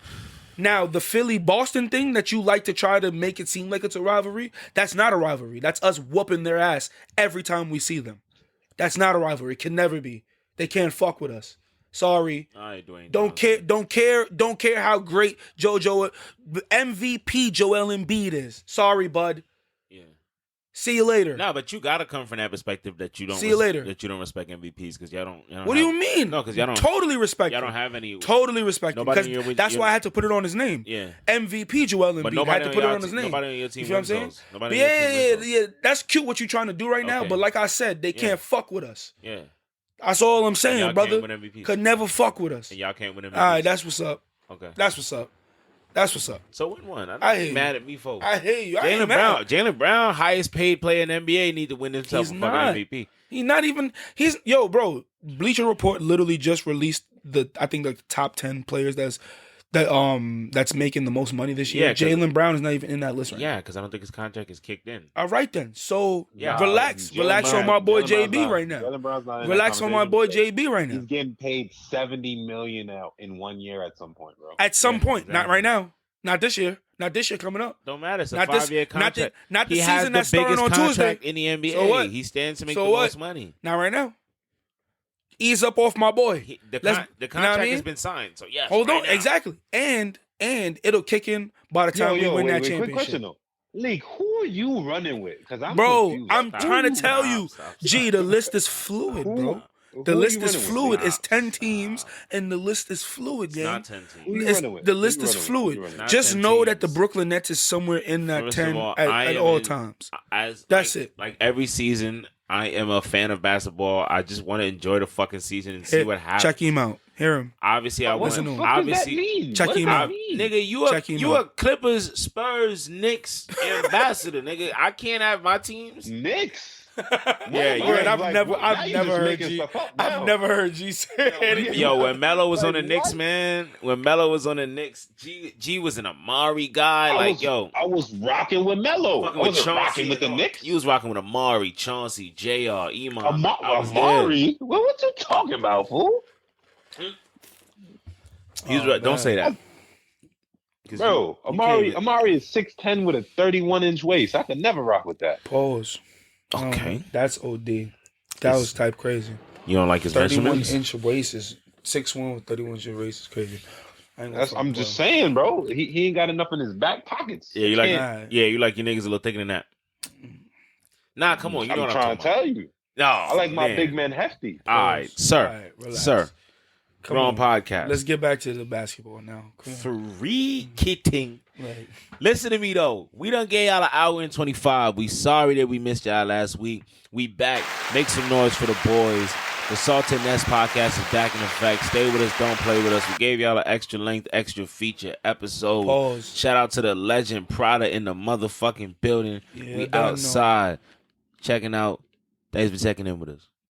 Now, the Philly-Boston thing that you like to try to make it seem like it's a rivalry, that's not a rivalry. That's us whooping their ass every time we see them. That's not a rivalry. It can never be. They can't fuck with us. Sorry. All right, Dwayne. Don't care how great MVP Joel Embiid is. Sorry, bud. Yeah. See you later. No, but you gotta come from that perspective that you don't. See you later. That you don't respect MVPs because y'all don't. What do you mean? No, because y'all don't totally respect. Y'all don't have any. Totally respect. Because that's why I had to put it on his name. Yeah. MVP Joel Embiid. I had to put it on his name. Nobody on your team. You feel what I'm saying? Yeah. That's cute what you're trying to do right now. But like I said, they can't fuck with us. Yeah. That's all I'm saying, y'all brother. Can't win MVPs. Could never fuck with us. And y'all can't win MVPs. All right, that's what's up. Okay. That's what's up. That's what's up. So win one. I hear you. Mad at me, folks. I hear you. Jaylen Brown, highest paid player in the NBA, need to win himself a fucking MVP. He's not even. Bro. Bleacher Report literally just released the top 10 players that's making the most money this year. Yeah, Jaylen Brown is not even in that list right now. Yeah, because I don't think his contract is kicked in. All right then. So relax Jaylen on my boy Jaylen JB right now. Relax on my boy JB right now. He's getting paid $70 million out in 1 year at some point, bro. At some point, exactly. Not right now. Not this year. Not this year coming up. Don't matter. It's a 5-year contract. Not the season that's starting on Tuesday. In the NBA. So what? He stands to make the most money. Not right now. Ease up off my boy. The contract has been signed. So yes. Hold on. Now. Exactly. And it'll kick in by the time we win that championship. Quick question though. League, who are you running with? Because I'm trying to tell you, G, the list is fluid, bro. The list is fluid. It's 10 teams, and the list is fluid, gang. It's not 10 teams. The list is fluid. Just know that the Brooklyn Nets is somewhere in that 10 at all times. That's it. Like every season, I am a fan of basketball. I just want to enjoy the fucking season and see what happens. Check him out. Hear him. Obviously, I want. What does that mean? Check him out, nigga. You a Clippers, Spurs, Knicks ambassador, nigga. I can't have my teams. Knicks. I've never heard G say anything. Yo, when Melo was on the Knicks, man. When Melo was on the Knicks, G was an Amari guy. I was rocking with Melo. I was rocking with the Knicks. You was rocking with Amari, Chauncey, JR, Iman. Amari? What you talking about, fool? He's right. Don't say that. Bro, Amari is 6'10" with a 31-inch waist. I could never rock with that. Pause. Okay. That's OD. That was type crazy. You don't like his 31-inch waist is 6'1" with 31-inch waist is crazy. I'm just saying, bro. He ain't got enough in his back pockets. Yeah, you like your niggas a little thicker than that. Nah, come on. You know what I'm trying to tell you. No, I like my big man hefty. All right, sir. Sir. Come on, podcast. Let's get back to the basketball now. Free kitting. Right. Listen to me though. We done gave y'all an hour and 25. We sorry that we missed y'all last week. We back. Make some noise for the boys. The Salt and Nest podcast is back in effect. Stay with us. Don't play with us. We gave y'all an extra length, extra feature episode. Pause. Shout out to the legend Prada in the motherfucking building. We outside checking out. Thanks for checking in with us.